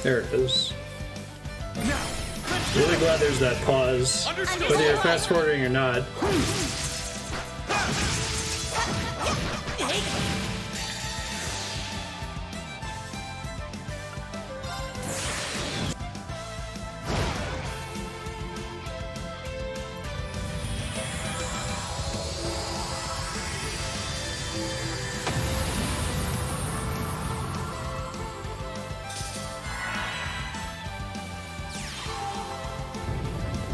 There it is. Now! Really glad there's that pause. Whether you're fast forwarding or not.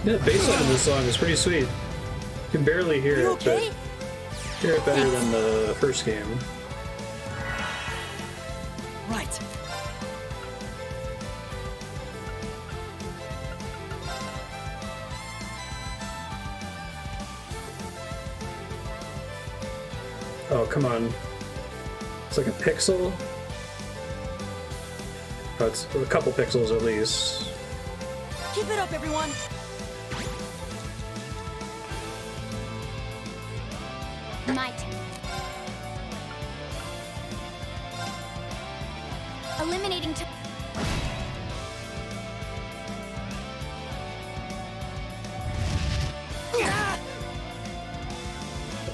Yeah, the bass line in this song is pretty sweet. You can barely hear You it, okay? They're better than the first game. Right. Oh, come on. It's like a pixel? Oh, it's a couple pixels at least. Keep it up, everyone. My turn. Eliminating. Too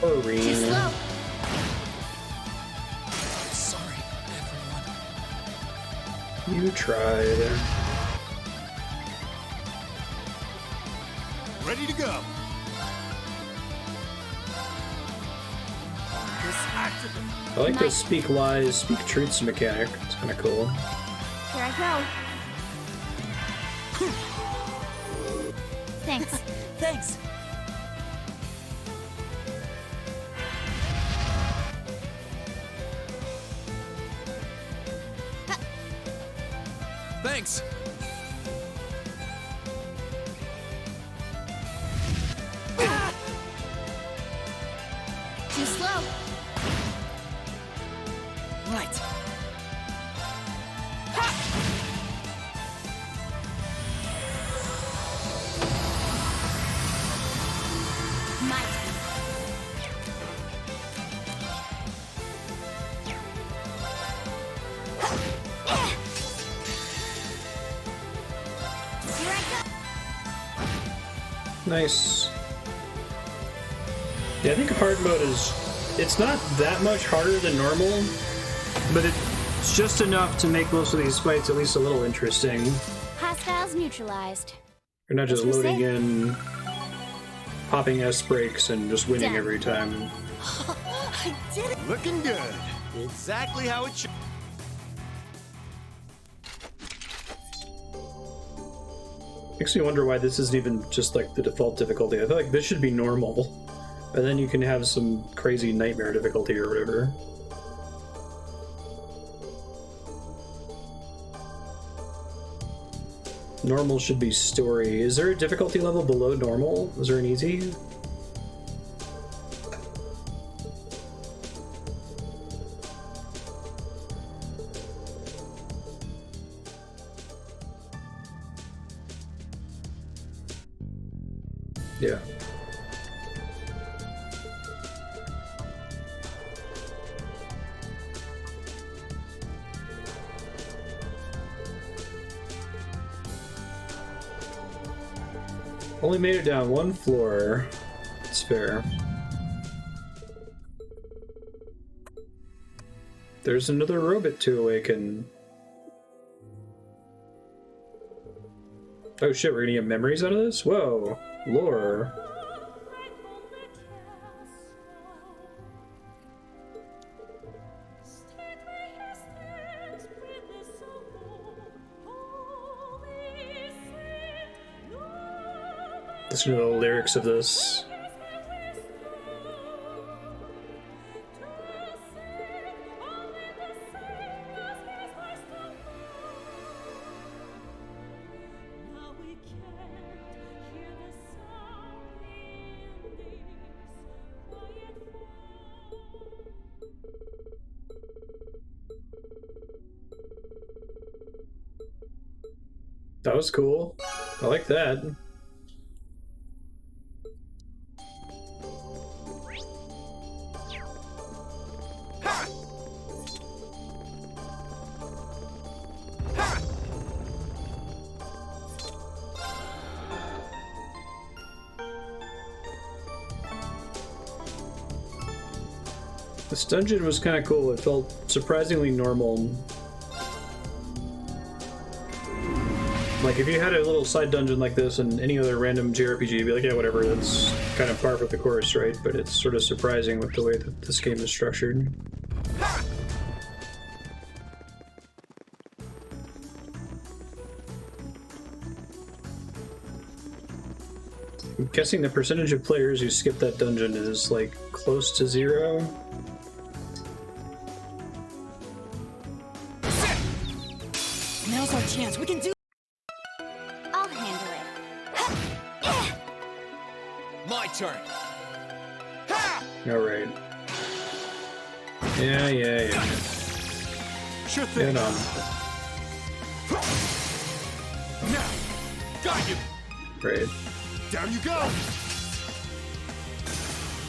Irene. slow. Sorry, everyone. You tried. Ready to go. I like the speak lies, speak truths mechanic. It's kind of cool. Here I go. Thanks. Thanks. Thanks. Too slow. Right. My turn. Here I go. Nice. Yeah, I think hard mode is... It's not that much harder than normal, but it's just enough to make most of these fights at least a little interesting. Hostiles neutralized. You're not just That's what I loading say. in, popping S breaks, and just winning Done. every time. I did it. Looking good. Exactly how it should. Makes me wonder why this isn't even just like the default difficulty. I feel like this should be normal. And then you can have some crazy nightmare difficulty or whatever. Normal should be story. Is there a difficulty level below normal? Is there an easy? Yeah. Only made it down one floor. It's fair. There's another robot to awaken. Oh shit, we're gonna get memories out of this? Whoa. Lore. Listen to the lyrics of this. That was cool. I like that. This dungeon was kind of cool. It felt surprisingly normal. Like, if you had a little side dungeon like this in any other random JRPG, you'd be like, yeah, whatever, that's kind of par for the course, right? But it's sort of surprising with the way that this game is structured. I'm guessing the percentage of players who skip that dungeon is like close to 0. Now's our chance. We can do. I'll handle it. My turn. Alright. Yeah. Sure thing. Get on. Now, got you. Right. Down you go.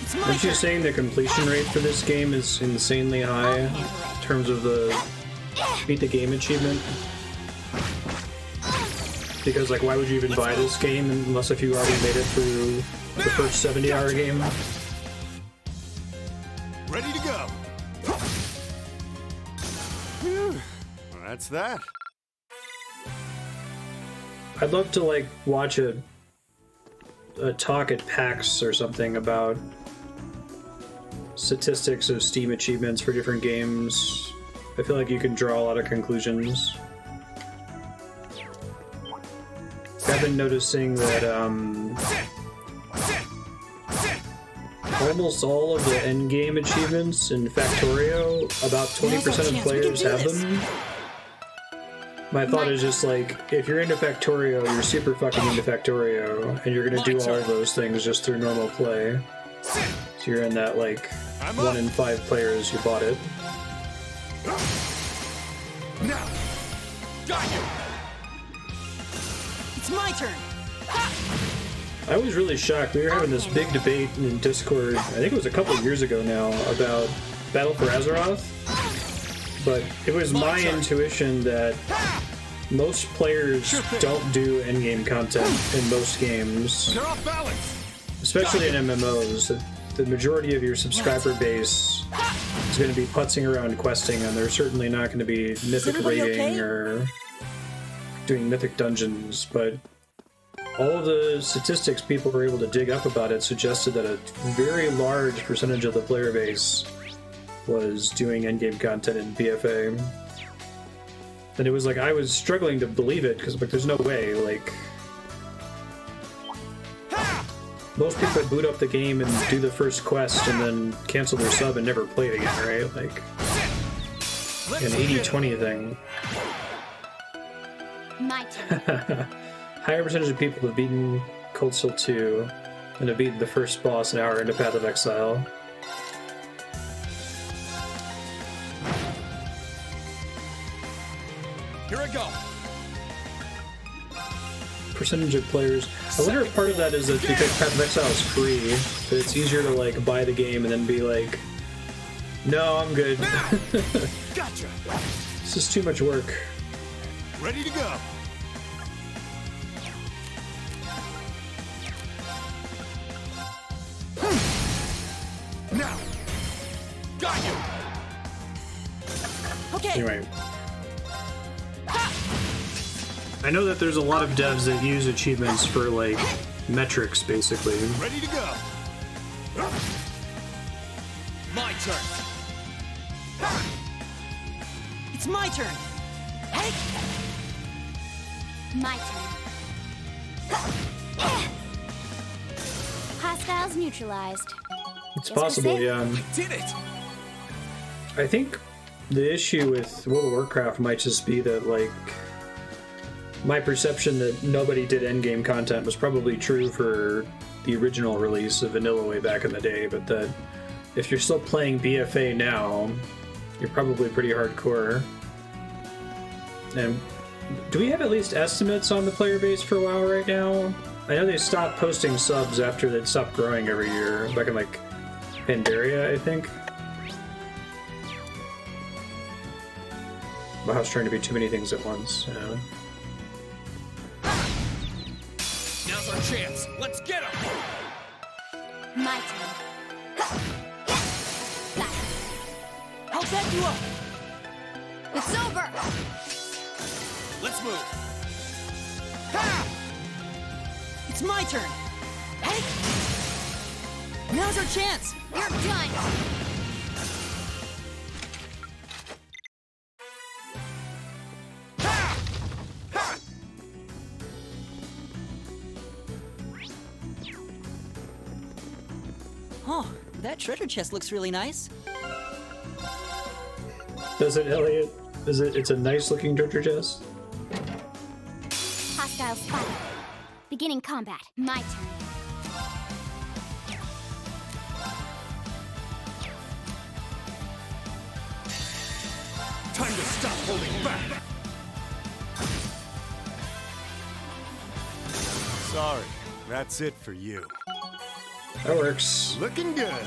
It's my Aren't you turn. saying the completion rate for this game is insanely high in terms of the beat the game achievement? Because, like, why would you even buy this game unless if you already made it through the first 70-hour game? Ready to go. Whew. Well, that's that. I'd love to, like, watch a talk at PAX or something about statistics of Steam achievements for different games. I feel like you can draw a lot of conclusions. I've been noticing that almost all of the endgame achievements in Factorio, about 20% of players have them. My thought is just like, if you're into Factorio, you're super fucking into Factorio, and you're gonna do all of those things just through normal play. So you're in that, like, 1 in 5 players who bought it. Now, got you. It's my turn. I was really shocked. We were having this big debate in Discord, I think it was a couple of years ago now, about Battle for Azeroth. But it was my intuition that most players don't do endgame content in most games, They're off balance. especially in MMOs. The majority of your subscriber base is going to be putzing around questing, and they're certainly not going to be mythic everybody raiding okay? or doing mythic dungeons. But all of the statistics people were able to dig up about it suggested that a very large percentage of the player base was doing endgame content in BFA. And it was like, I was struggling to believe it, because like, there's no way, like... Most people boot up the game and do the first quest and then cancel their sub and never play it again, right? Like, an 80-20 thing. My turn. Higher percentage of people have beaten Cold Steel 2 and have beaten the first boss an hour into Path of Exile. Here I go. Percentage of players. I wonder if part of that is that because Path of Exile is free, that it's easier to like buy the game and then be like, no, I'm good. Gotcha. This is too much work. Ready to go. Now, got you. Okay. Anyway. I know that there's a lot of devs that use achievements for like metrics, basically. Ready to go. My turn. It's my turn. Hey. My turn. Hostiles neutralized. It's Guess we're possible, safe. yeah. Did it. I think the issue with World of Warcraft might just be that, like, my perception that nobody did endgame content was probably true for the original release of Vanilla way back in the day, but that if you're still playing BFA now, you're probably pretty hardcore. And do we have at least estimates on the player base for WoW right now? I know they stopped posting subs after they'd stopped growing every year, back in, like, Pandaria, I think. WoW's trying to be too many things at once. Yeah. Now's our chance. Let's get him. My turn. Got it. I'll back you up. It's over. Let's move. It's my turn. Hey. Now's our chance. You're done. Oh, that treasure chest looks really nice. Does it, Elliot? Is it? It's a nice looking treasure chest. Hostile spotted. Beginning combat. My turn. Time to stop holding back! Sorry, that's it for you. That works. Looking good.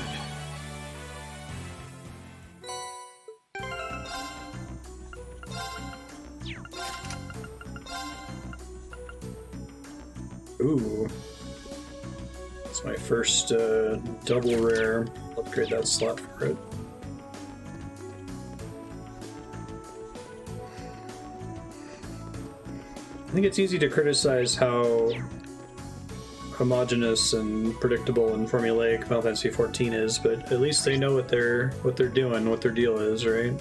Ooh. It's my first double rare. Upgrade that slot for it. I think it's easy to criticize how homogeneous and predictable and formulaic Final Fantasy XIV is, but at least they know what they're doing, what their deal is, right?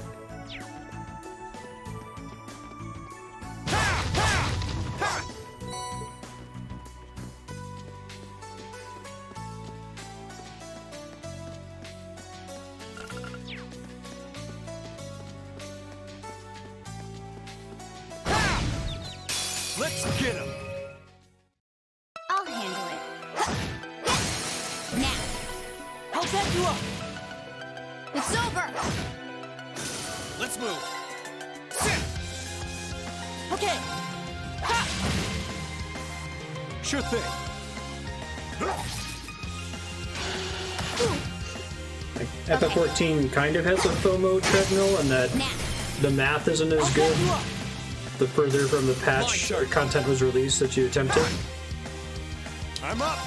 Let's get him! I'll handle it. Now. I'll back you up. It's over. Let's move! Okay. Ha! Sure thing. Like, FF14 kind of has a FOMO treadmill, and that Now. the math isn't as good the further from the patch or content was released that you attempted. I'm up!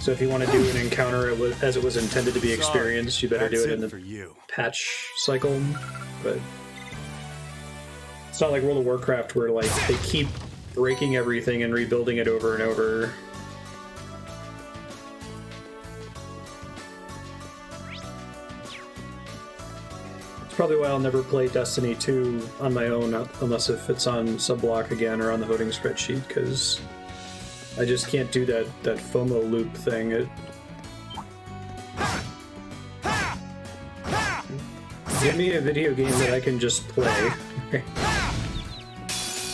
So if you want to do an encounter as it was intended to be experienced, you better do That's it in the for you. patch cycle. But it's not like World of Warcraft where like they keep breaking everything and rebuilding it over and over. It's probably why I'll never play Destiny 2 on my own unless if it's on Subblock again or on the voting spreadsheet, because I just can't do that FOMO loop thing. Give me a video game that I can just play.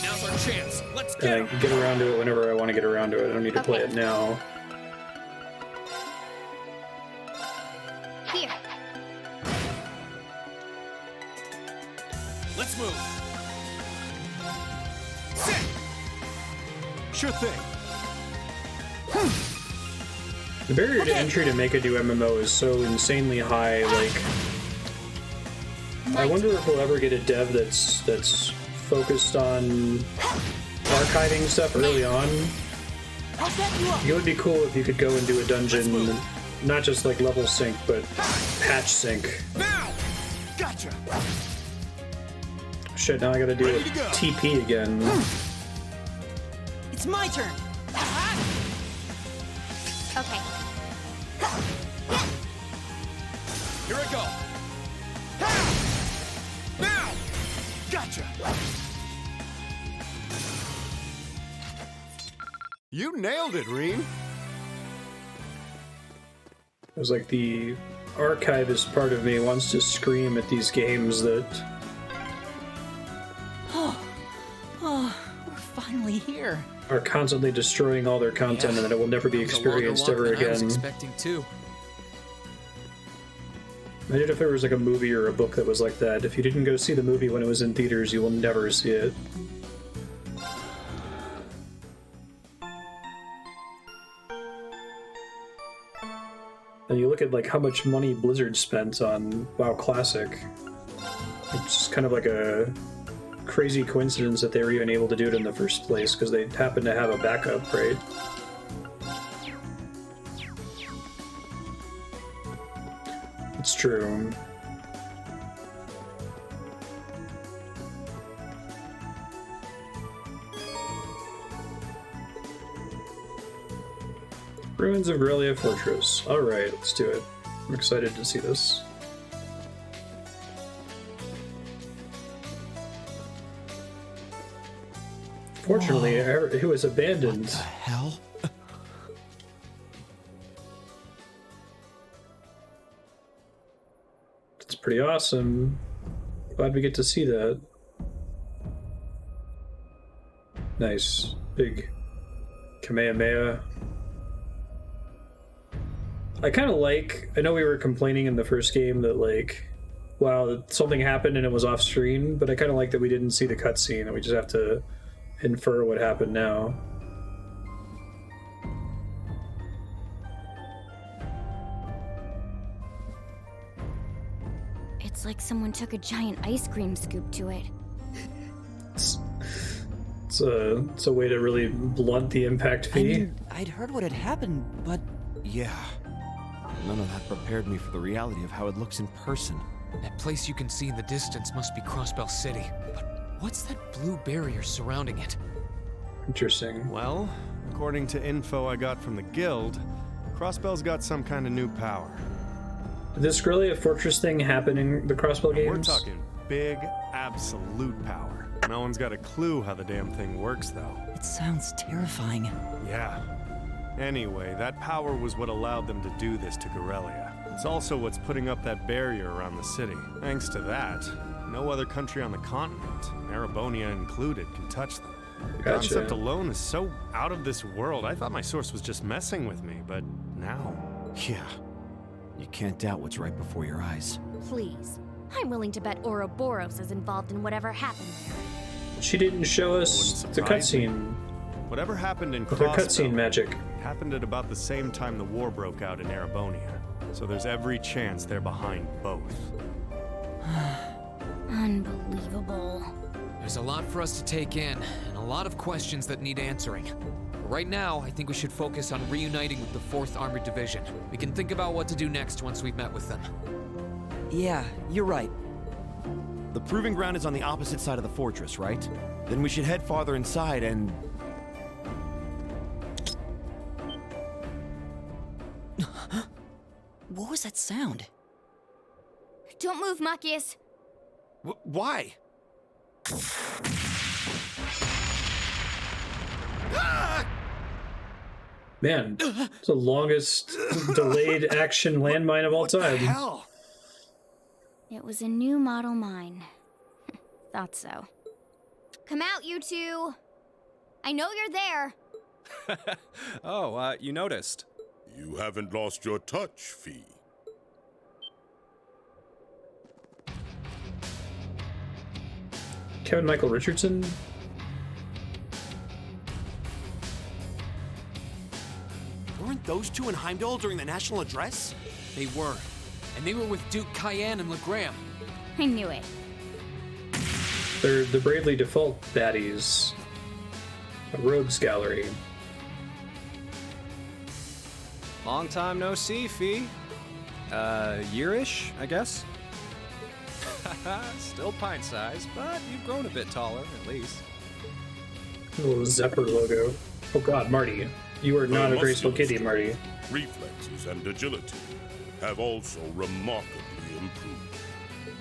Now's our chance. Let's And get I him. can get around to it whenever I want to get around to it. I don't need to play Okay. it now. Here. Let's move! Sure thing. The barrier to entry to make a new MMO is so insanely high, like... I wonder if we'll ever get a dev that's focused on archiving stuff early on. I'll back you up. It would be cool if you could go and do a dungeon, not just like level sync, but patch sync. Now! Gotcha! Shit, now I gotta do a Ready to go. TP again. It's my turn. Okay. Here I go! Now! Gotcha! You nailed it, Reem! It was like the archivist part of me wants to scream at these games that Oh, we're finally here. are constantly destroying all their content and that it will never be That was a longer experienced walk ever than I was again. expecting too. Imagine if there was like a movie or a book that was like that. If you didn't go see the movie when it was in theaters, you will never see it. And you look at like how much money Blizzard spent on WoW Classic. It's just kind of like a crazy coincidence that they were even able to do it in the first place, because they happen to have a backup, right? It's true. Ruins of Garrelia Fortress. Alright, let's do it. I'm excited to see this. Fortunately, it was abandoned. Hell? pretty awesome. Glad we get to see that. Nice. Big Kamehameha. I kind of like... I know we were complaining in the first game that, like, wow, something happened and it was off screen, but I kind of like that we didn't see the cutscene and we just have to infer what happened now. It's like someone took a giant ice cream scoop to it. It's a way to really blunt the impact I fee. mean, I'd heard what had happened, but Yeah. None of that prepared me for the reality of how it looks in person. That place you can see in the distance must be Crossbell City. But what's that blue barrier surrounding it? Interesting. Well, according to info I got from the guild, Crossbell's got some kind of new power. Did this Garrelia Fortress thing happen in the Crossbell games? We're talking big, absolute power. No one's got a clue how the damn thing works, though. it sounds terrifying. Yeah. Anyway, that power was what allowed them to do this to Garrelia. It's also what's putting up that barrier around the city. Thanks to that, no other country on the continent, Erebonia included, can touch them. The Gotcha. concept alone is so out of this world. I thought my source was just messing with me, but now... Yeah. You can't doubt what's right before your eyes. Please. I'm willing to bet Ouroboros is involved in whatever happened there. She didn't show us Wouldn't the surprise me. cutscene. Whatever happened in With her cutscene Crossbell magic. happened at about the same time the war broke out in Erebonia. So there's every chance they're behind both. Unbelievable. There's a lot for us to take in, and a lot of questions that need answering. But right now, I think we should focus on reuniting with the 4th Armored Division. We can think about what to do next once we've met with them. Yeah, you're right. The proving ground is on the opposite side of the fortress, right? Then we should head farther inside and... What was that sound? Don't move, Machias. Why? Man, it's the longest delayed action landmine of all time. Hell! It was a new model mine. Thought so. Come out, you two. I know you're there. Oh, you noticed. You haven't lost your touch, Fee. Kevin Michael Richardson? Weren't those two in Heimdall during the national address? They were. And they were with Duke Cayenne and Legram. I knew it. They're the Bravely Default baddies. A rogues gallery. Long time no see, Fee. Yearish, I guess. Still pint-sized, but you've grown a bit taller, at least. Little Zephyr logo. Oh god, Marty. You are not a graceful kitty, Marty. Reflexes and agility have also remarkably improved.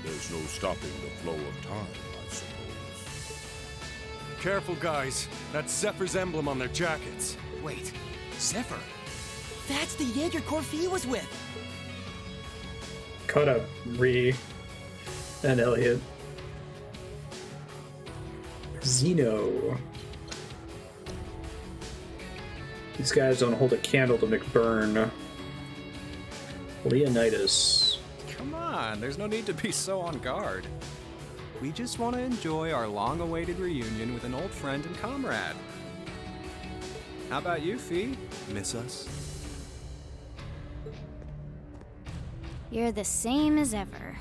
There's no stopping the flow of time, I suppose. Careful, guys. That's Zephyr's emblem on their jackets. Wait, Zephyr? That's the Jaeger Corps Fee was with! Caught up, Ree and Elliot. Zeno. These guys don't hold a candle to McBurn. Leonidas. Come on, there's no need to be so on guard. We just want to enjoy our long-awaited reunion with an old friend and comrade. How about you, Fee? Miss us? You're the same as ever.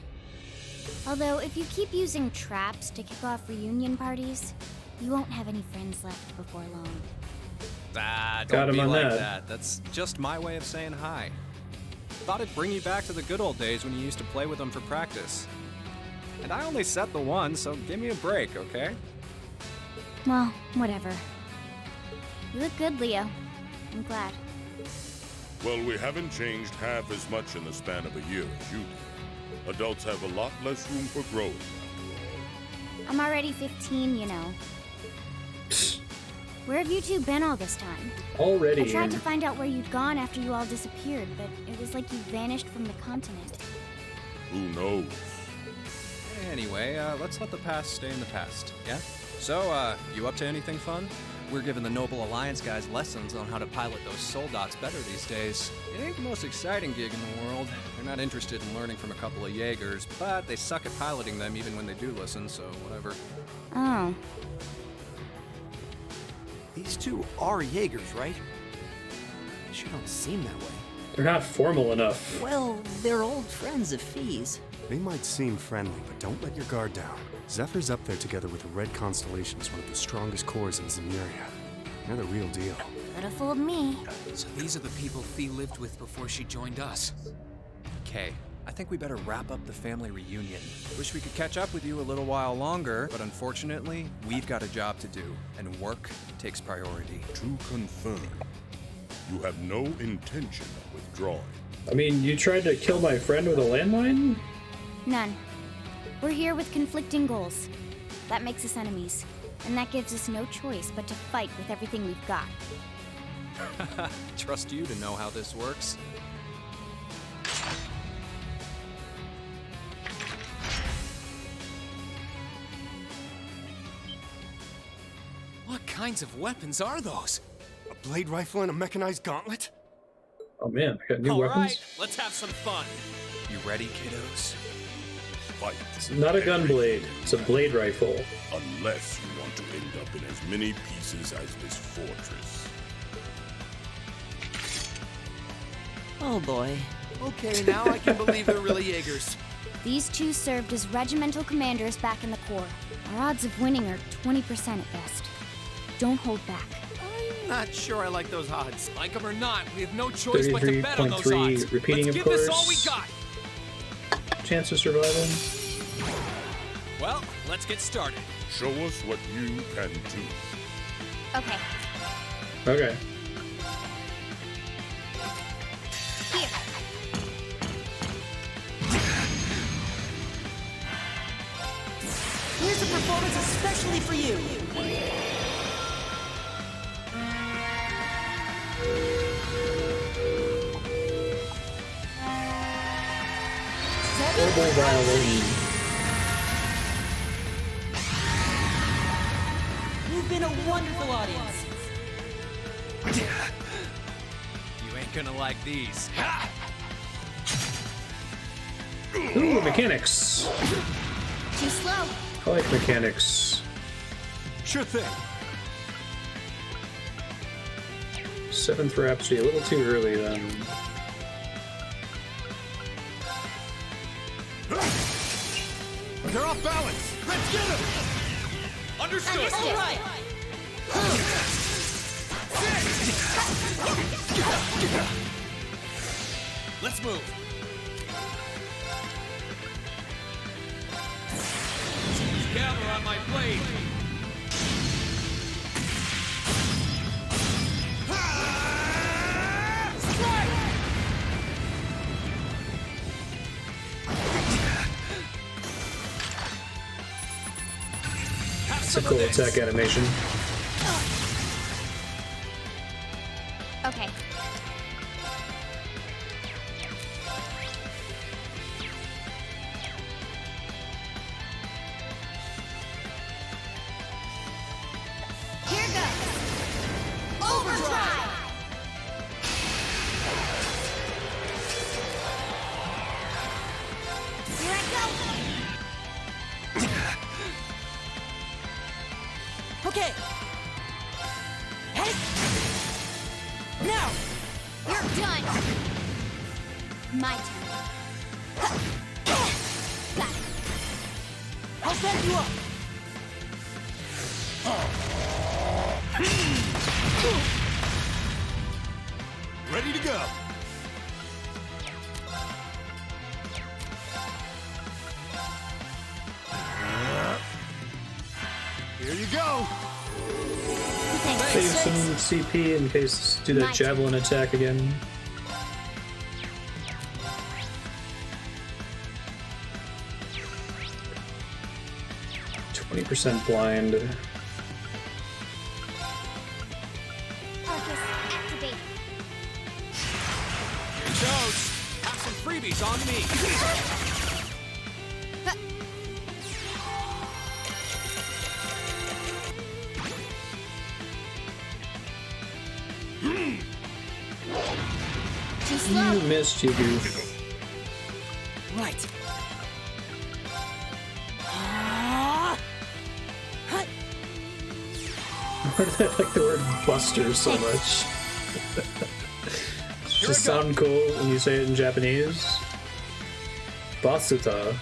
Although, if you keep using traps to kick off reunion parties, you won't have any friends left before long. Ah, Got don't him be on like that. that. That's just my way of saying hi. Thought it'd bring you back to the good old days when you used to play with them for practice. And I only set the one, so give me a break, okay? Well, whatever. You look good, Leo. I'm glad. Well, we haven't changed half as much in the span of a year as you did. Adults have a lot less room for growth, after all. I'm already 15, you know. Where have you two been all this time? Already. I tried to find out where you'd gone after you all disappeared, but it was like you vanished from the continent. Who knows? Anyway, let's let the past stay in the past, yeah? So, you up to anything fun? We're giving the Noble Alliance guys lessons on how to pilot those soldats better these days. It ain't the most exciting gig in the world. They're not interested in learning from a couple of Jaegers, but they suck at piloting them even when they do listen, so whatever. Oh. These two are Jaegers, right? They sure don't seem that way. They're not formal enough. Well, they're old friends of Fee's. They might seem friendly, but don't let your guard down. Zephyr's up there together with the Red Constellation's one of the strongest corps in Zemuria. They're the real deal. Could have fooled me. So these are the people Fee lived with before she joined us. Okay, I think we better wrap up the family reunion. Wish we could catch up with you a little while longer, but unfortunately, we've got a job to do, and work takes priority. To confirm, you have no intention of withdrawing. I mean, you tried to kill my friend with a landmine? None. We're here with conflicting goals. That makes us enemies. And that gives us no choice but to fight with everything we've got. Trust you to know how this works. What kinds of weapons are those? A blade rifle and a mechanized gauntlet? Oh man, I got new All weapons? right, let's have some fun. You ready, kiddos? Fight. It's not a gun blade, it's a blade rifle. Unless you want to end up in as many pieces as this fortress. Oh boy. Okay, now I can believe they're really Jaegers. These two served as regimental commanders back in the Corps. Our odds of winning are 20% at best. Don't hold back. I'm not sure I like those odds. Like them or not, we have no choice but to bet on those 33.3 odds. repeating, Let's of give this all we course. got. Chance of surviving? Well, let's get started. Show us what you can do. Okay, Okay. here. Here's a performance especially for you. Orbital violin. You've been a wonderful audience. You ain't gonna like these. Ooh, mechanics. Too slow. I like mechanics. Sure thing. 7th Rhapsody, a little too early then. They're off balance! Let's get them! Understood. All right. Let's move. Gather on my blade. It's a cool attack animation. Okay. Here goes. Overdrive. Here I go. Okay. Hey. Now. You're done. My turn. Got it. I'll back you up. Ready to go! Here you go! Save some CP in case do that javelin attack again. %20 blind. Arcus, activate. Here goes. Have some freebies on me. slow. You missed, you goof. Right. Why do I like the word buster so much? Does it sound cool when you say it in Japanese? Basuta.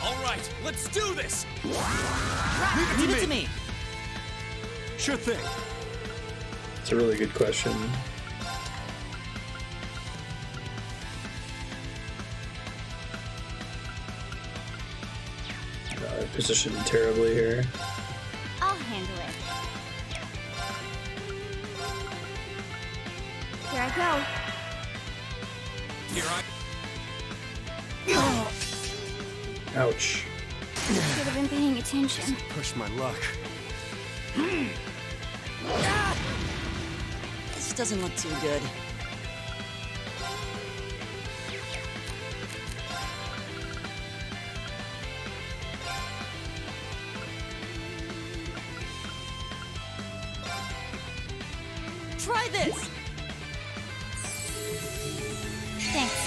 All right, let's do this. Leave it to me. Sure thing. It's a really good question. I positioned terribly here. I'll handle it. Here I go. Here I. Ouch. Should have been paying attention. Push my luck. This doesn't look too good. Try this! Thanks.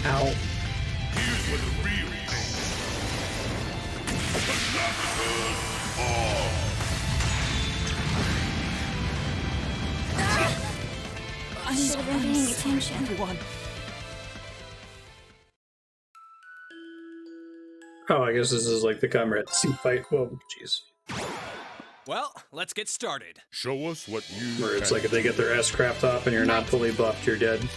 Ow. Here's what the real thing. I should have been paying attention. Everyone. Oh, I guess this is like the comrade suit fight. Whoa, jeez. Well, let's get started. Show us what you Where it's can like if they get their S craft off and you're not fully buffed, you're dead.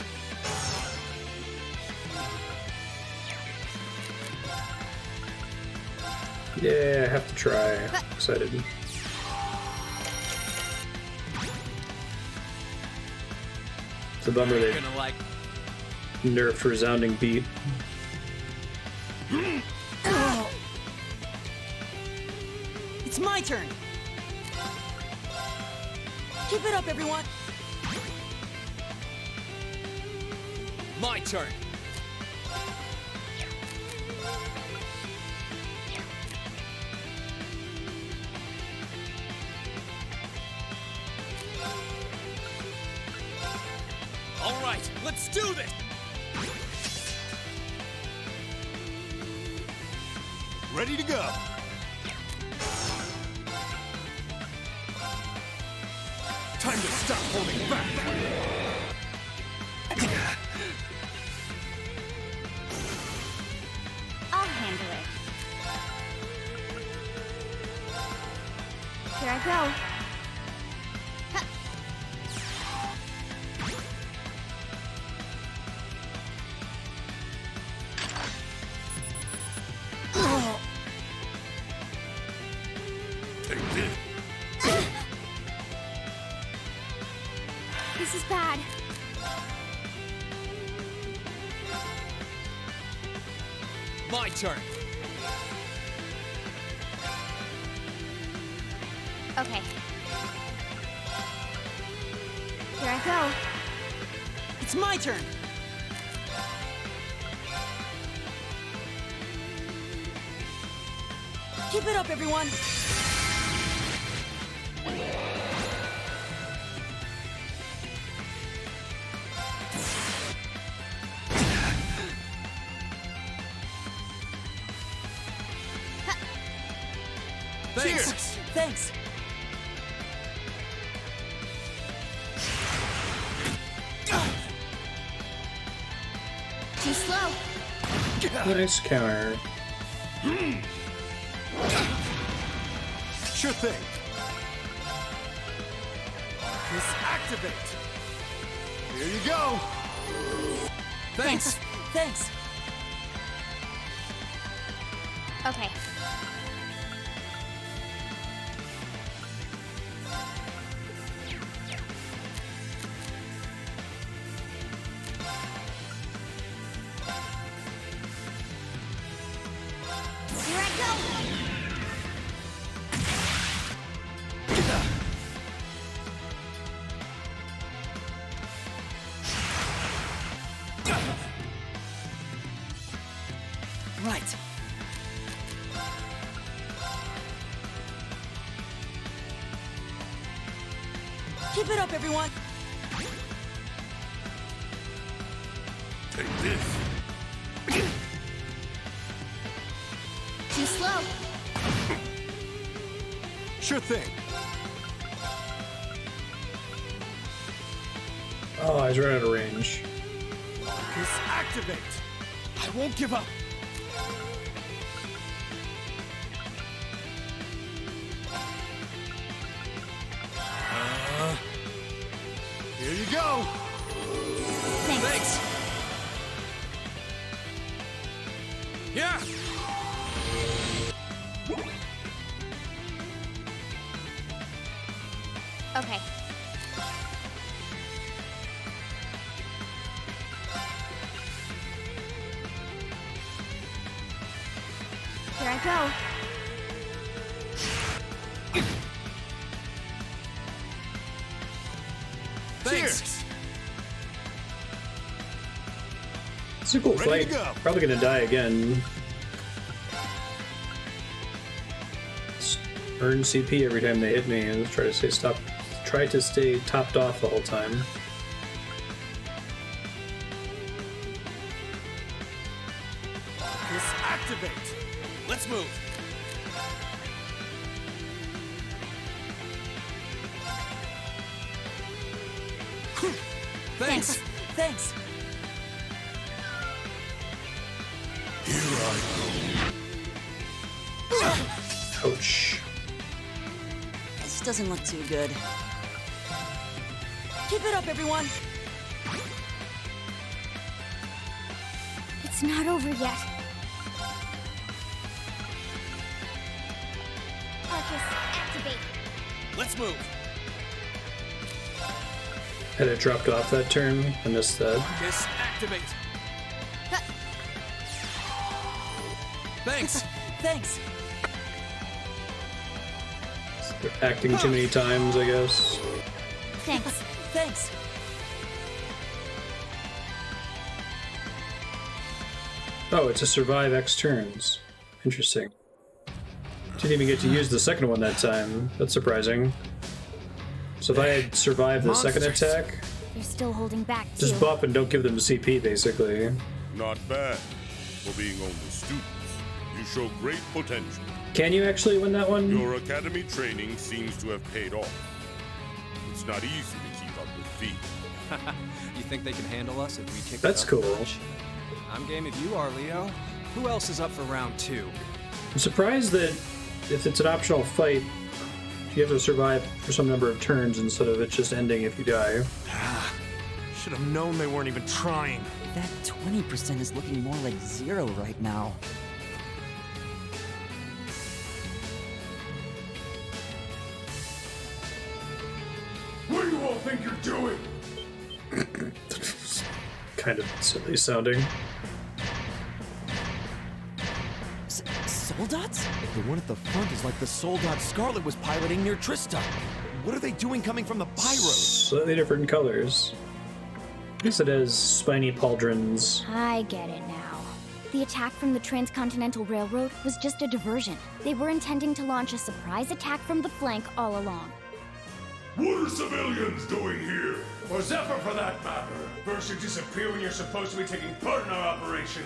Yeah, I have to try. Excited. It's a bummer they Gonna like. nerfed resounding beat. It's my turn. Keep it up, everyone. My turn. All right, let's do this. Ready to go. time to stop holding back. I'll handle it. Here I go. Huh. Take this. This is bad. My turn. Okay. Here I go. It's my turn. Keep it up, everyone. Thanks. Thanks. Too slow. Nice counter. Sure thing. Just activate. Here you go. Thanks. Thanks. Okay. Here I go. Keep it up, everyone! Take this. Too slow. Sure thing. Oh, he's right out of range. Marcus, activate! I won't give up! Here you go! Thanks. Yeah! Okay. Here I go. Thanks! It's a cool Ready to fight. go. Probably gonna die again. Just earn CP every time they hit me and try to stay topped off the whole time. Marcus, activate! Let's move! Thanks! Thanks! Ouch. This doesn't look too good. Keep it up, everyone! It's not over yet. Marcus, activate. Let's move! Had it dropped off that turn. I missed that. Marcus, activate! Thanks! Thanks! Acting too many times, I guess. Thanks. Thanks! Oh, it's a survive X turns. Interesting. Didn't even get to use the second one that time. That's surprising. So if I had survived the second attack, They're still holding back, too. just buff and don't give them CP, basically. Not bad. For being only students, you show great potential. Can you actually win that one? Your academy training seems to have paid off. It's not easy to keep up with Fee. You think they can handle us if we kick That's it up a cool. notch? I'm game if you are, Leo. Who else is up for round 2? I'm surprised that if it's an optional fight, you have to survive for some number of turns instead of it just ending if you die. Should have known they weren't even trying. That 20% is looking more like 0 right now. What do you all think you're doing? Kind of silly sounding. Soldats? The one at the front is like the Soldat Scarlet was piloting near Trista. What are they doing coming from the Pyros? Slightly different colors. I guess it has spiny pauldrons. I get it now. The attack from the Transcontinental Railroad was just a diversion. They were intending to launch a surprise attack from the flank all along. What are civilians doing here? Or Zephyr for that matter? First you disappear when you're supposed to be taking part in our operation.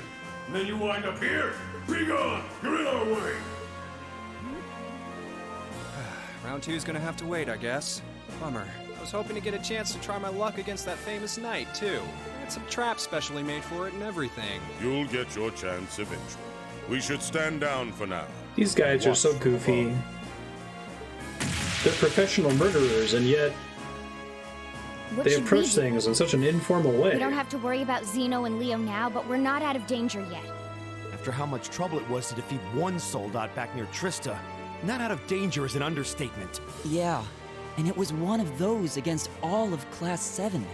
And then you wind up here? Be gone! You're in our way! Round 2's gonna have to wait, I guess. Bummer. I was hoping to get a chance to try my luck against that famous knight, too. I had some traps specially made for it and everything. You'll get your chance eventually. We should stand down for now. These guys are so goofy. They're professional murderers, and yet What they should we approach do? things in such an informal way. We don't have to worry about Zeno and Leo now, but we're not out of danger yet. After how much trouble it was to defeat one Soldat back near Trista, not out of danger is an understatement. Yeah, and it was one of those against all of Class 7.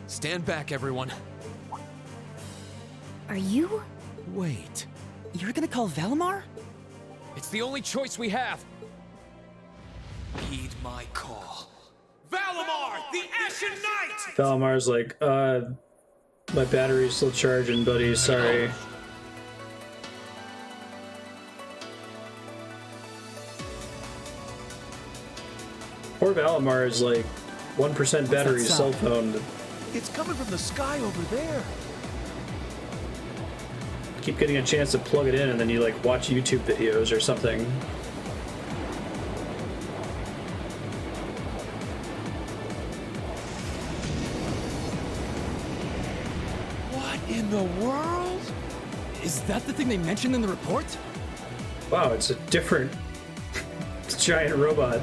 Stand back, everyone. Are you? Wait. You're gonna call Valimar? It's the only choice we have. Heed my call. Valimar, the Ashen Knight! Valamar's like, my battery's still charging, buddy, sorry. poor Valimar is like 1% battery that cell sound? phone. It's coming from the sky over there. Keep getting a chance to plug it in, and then you like watch YouTube videos or something. What in the world? Is that the thing they mentioned in the report? Wow, it's a different giant robot.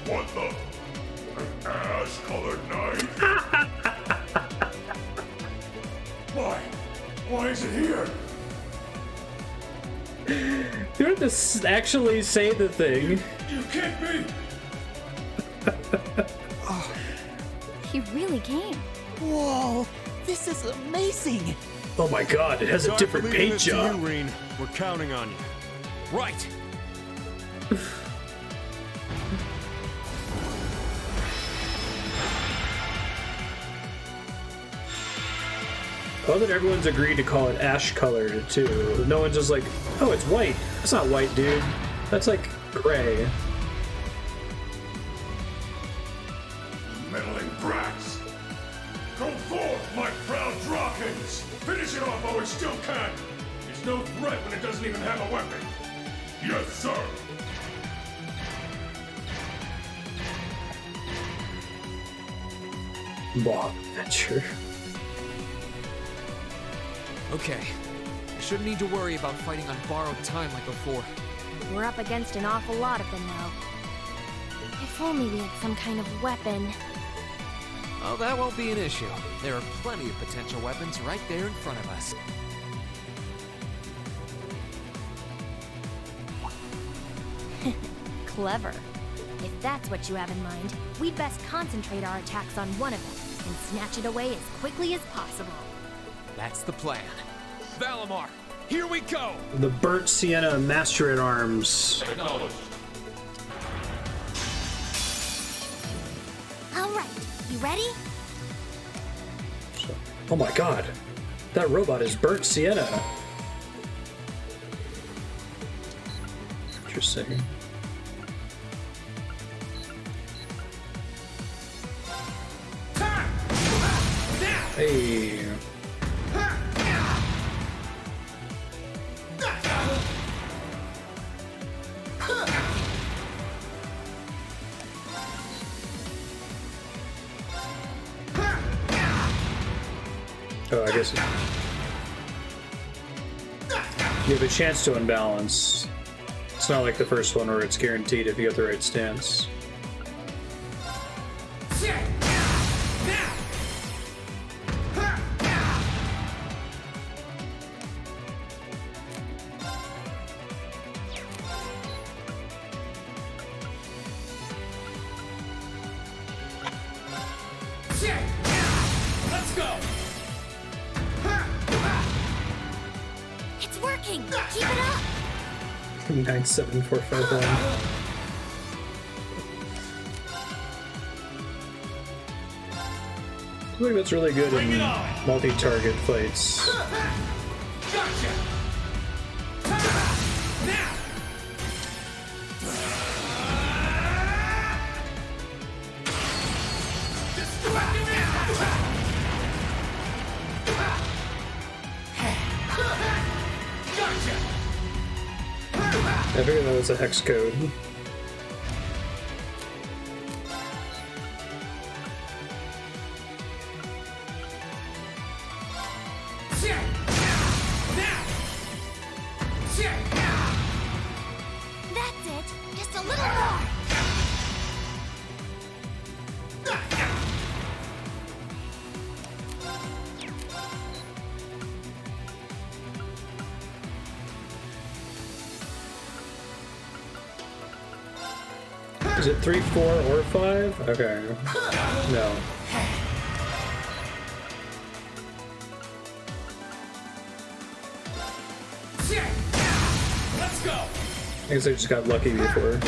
What the? An ash-colored knight? Why? Why is it here? You have to actually say the thing. You can't be! He really came. Whoa, this is amazing. Oh my god, it has a Start different believing paint it to job. you, Reen. We're counting on you. Right. I love that everyone's agreed to call it ash colored too. No one's just like, oh, it's white. That's not white, dude. That's like gray. Meddling brats! Go forth, my proud Drawkins! Finish it off while we still can! It's no threat when it doesn't even have a weapon! Yes, sir! Bob adventure. Okay. I shouldn't need to worry about fighting on borrowed time like before. We're up against an awful lot of them now. If only we had some kind of weapon. Oh, that won't be an issue. There are plenty of potential weapons right there in front of us. Clever. If that's what you have in mind, we'd best concentrate our attacks on one of them and snatch it away as quickly as possible. That's the plan. Valimar, here we go! The burnt sienna master at arms. All right, you ready? Oh my god, that robot is burnt sienna. Interesting. Hey. Oh, I guess you have a chance to unbalance. It's not like the first one where it's guaranteed if you get the right stance. Let's go! It's working! Keep it up! 97451. I think that's really good in multi-target fights. Gotcha! Now! I figured that was a hex code. That's it! Just a little more! Is it 3, 4, or 5? Okay. No. Let's go! I guess I just got lucky before.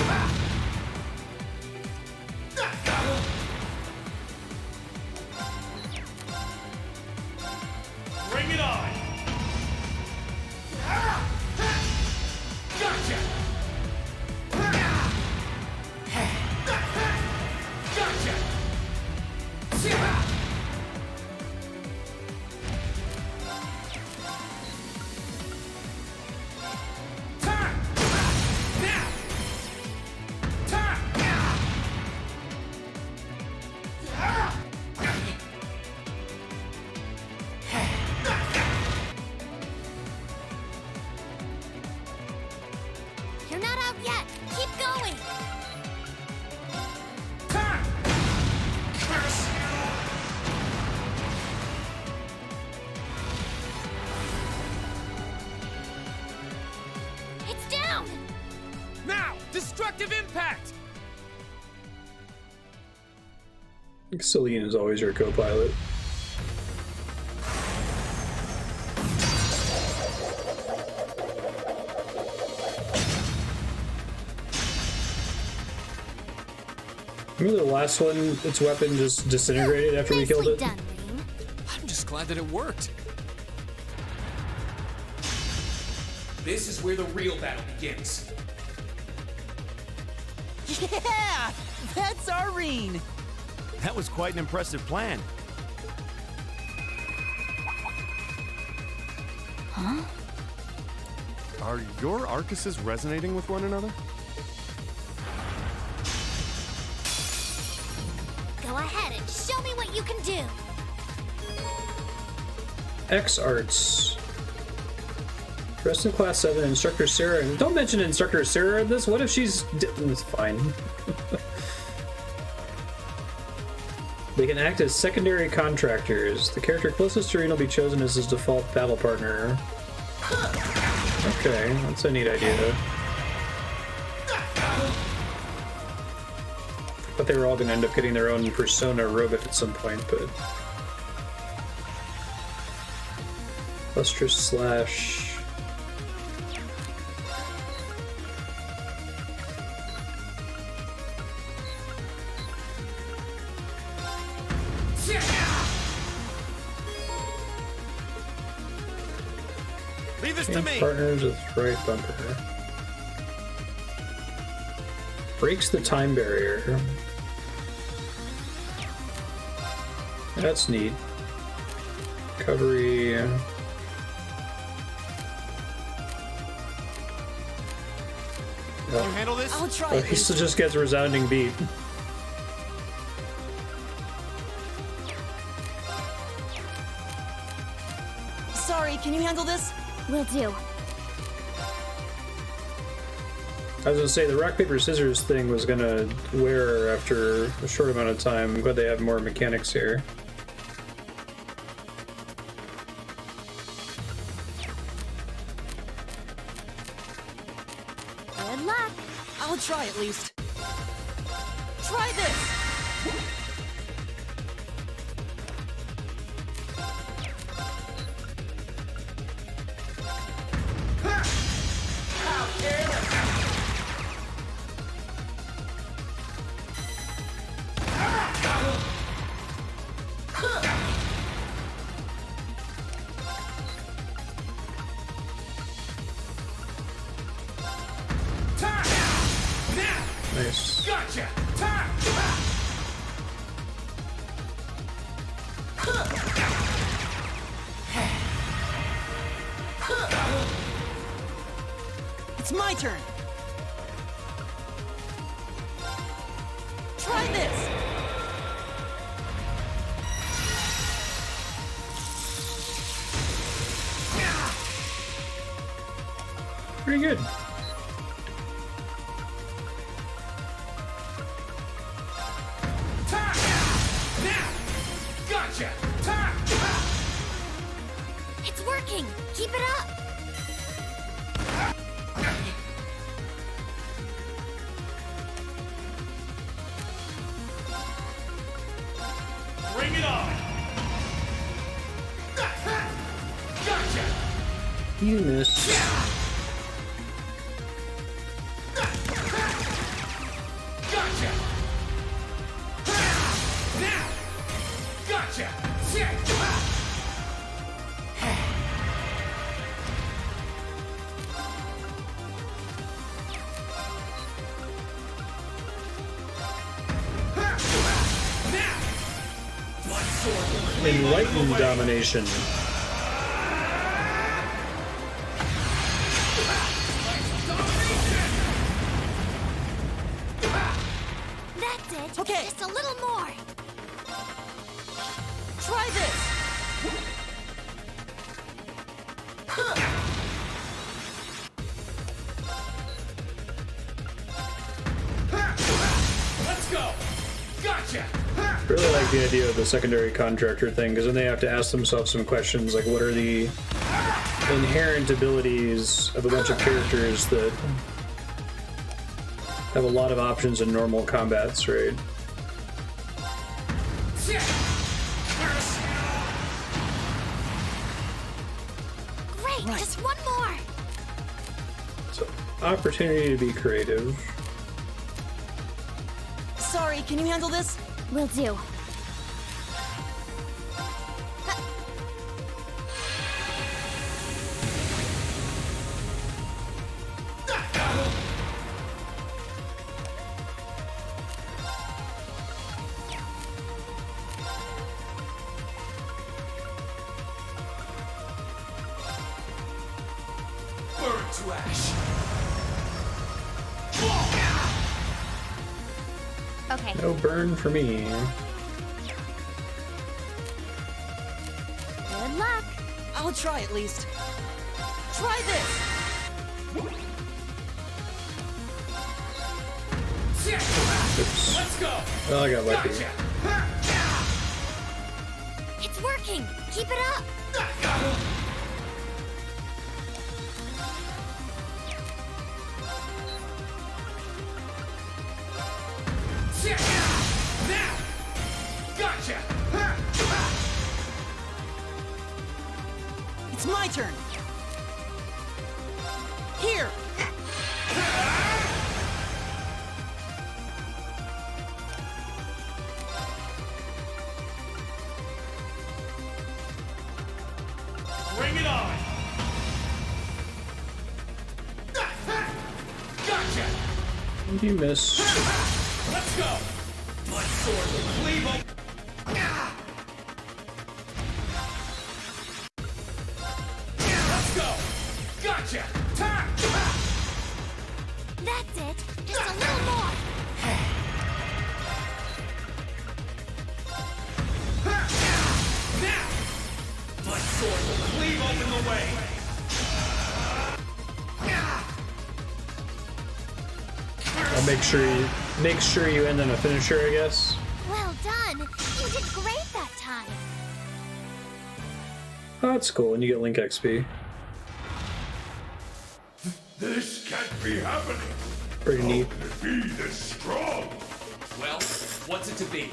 doing? Curse you! It's down! Now! Destructive impact! Celine is always your co-pilot. Remember the last one, its weapon just disintegrated after we killed Nicely it? done, Wayne. I'm just glad that it worked. This is where the real battle begins. Yeah! That's Irene! That was quite an impressive plan. Are your Arcuses resonating with one another? Go ahead and show me what you can do. X Arts. Rest in Class 7, Instructor Sarah. Don't mention Instructor Sarah in this. What if she's... It's fine. They can act as secondary contractors. The character closest to Reen will be chosen as his default battle partner. Okay, that's a neat idea. But they were all going to end up getting their own persona robot at some point, but... Lustrous slash... Leave this to me! Partners with right bumper. Breaks the time barrier. That's neat. Recovery. Can you handle this? I'll try Oh, it. he still just gets a resounding beat. Sorry, can you handle this? Will do. I was gonna say the rock paper scissors thing was gonna wear after a short amount of time. I'm glad they have more mechanics here. Good luck. I'll try at least. Try this! Nice. Gotcha! It's my turn! Try this! Pretty good. Gotcha! It's working. Keep it up. Bring it on! Gotcha! You missed. Gotcha! Now! Gotcha! Enlightened domination. That's it. Okay. Just a little more. Try this! Really like the idea of the secondary contractor thing, because then they have to ask themselves some questions like, what are the inherent abilities of a bunch of characters that have a lot of options in normal combats, right? Great, just one more. So, opportunity to be creative. Sorry, can you handle this? Will do. Burn to ash. Okay. No burn for me. Good luck. I'll try at least. Try this! Oops. Let's go. Well, I got lucky. It's working. Keep it up. Now. Gotcha. It's my turn! Here! Bring it on. Gotcha. You missed. Let's go. My sword will cleave open. Let's go. Gotcha. Time. That's it. Just a little more. Now. My sword will cleave open the way. I'll make sure you end on a finisher, I guess. Well done. You did great that time. Oh, that's cool, and you get Link XP. This can't be happening. Pretty neat. How can it be this strong? Well, what's it to be?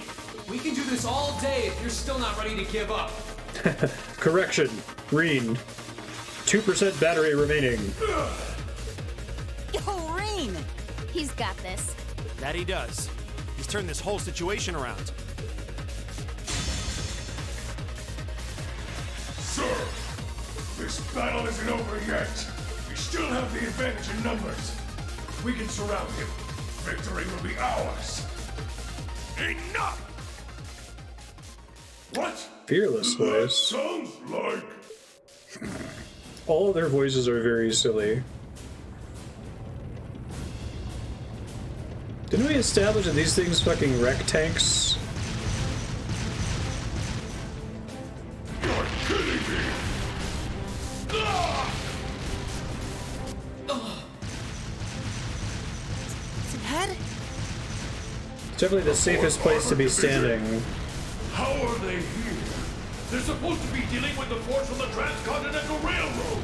We can do this all day if you're still not ready to give up. Correction. Reen. 2% battery remaining. Yo, Rain! He's got this. That he does. He's turned this whole situation around. Sir, this battle isn't over yet. We still have the advantage in numbers. We can surround him. Victory will be ours. Enough! What? Fearless That voice. sounds like... All of their voices are very silly. Didn't we establish that these things fucking wreck tanks? You're kidding me! Ah! Is it head? It's definitely the safest place to be standing. How are they here? They're supposed to be dealing with the force from the Transcontinental Railroad.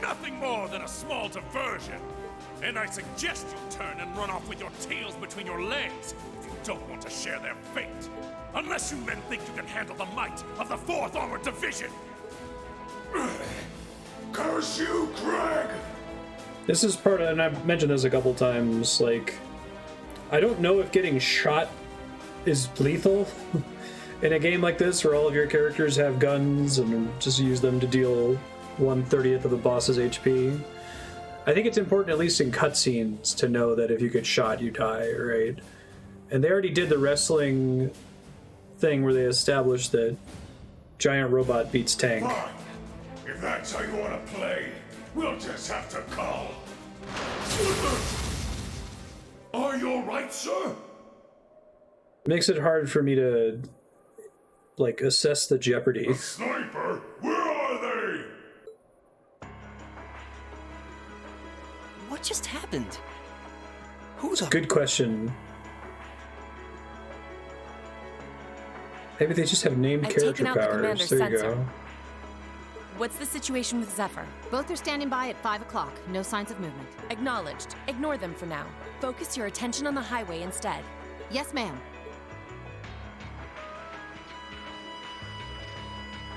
Nothing more than a small diversion. And I suggest you turn and run off with your tails between your legs if you don't want to share their fate. Unless you men think you can handle the might of the 4th Armored Division. Curse you, Craig! This is part of, and I've mentioned this a couple times, like, I don't know if getting shot is lethal in a game like this where all of your characters have guns and just use them to deal 1/30th of a boss's HP. I think it's important, at least in cutscenes, to know that if you get shot, you die, right? And they already did the wrestling thing where they established that giant robot beats tank. Fine. If that's how you want to play, we'll just have to call. Are you alright, sir? Makes it hard for me to, like, assess the jeopardy. The sniper? Where are they? What just happened? Who's a... Good question. Maybe they just have named I've character taken out the powers. commander's There you sensor. go. What's the situation with Zephyr? Both are standing by at 5 o'clock. No signs of movement. Acknowledged. Ignore them for now. Focus your attention on the highway instead. Yes, ma'am.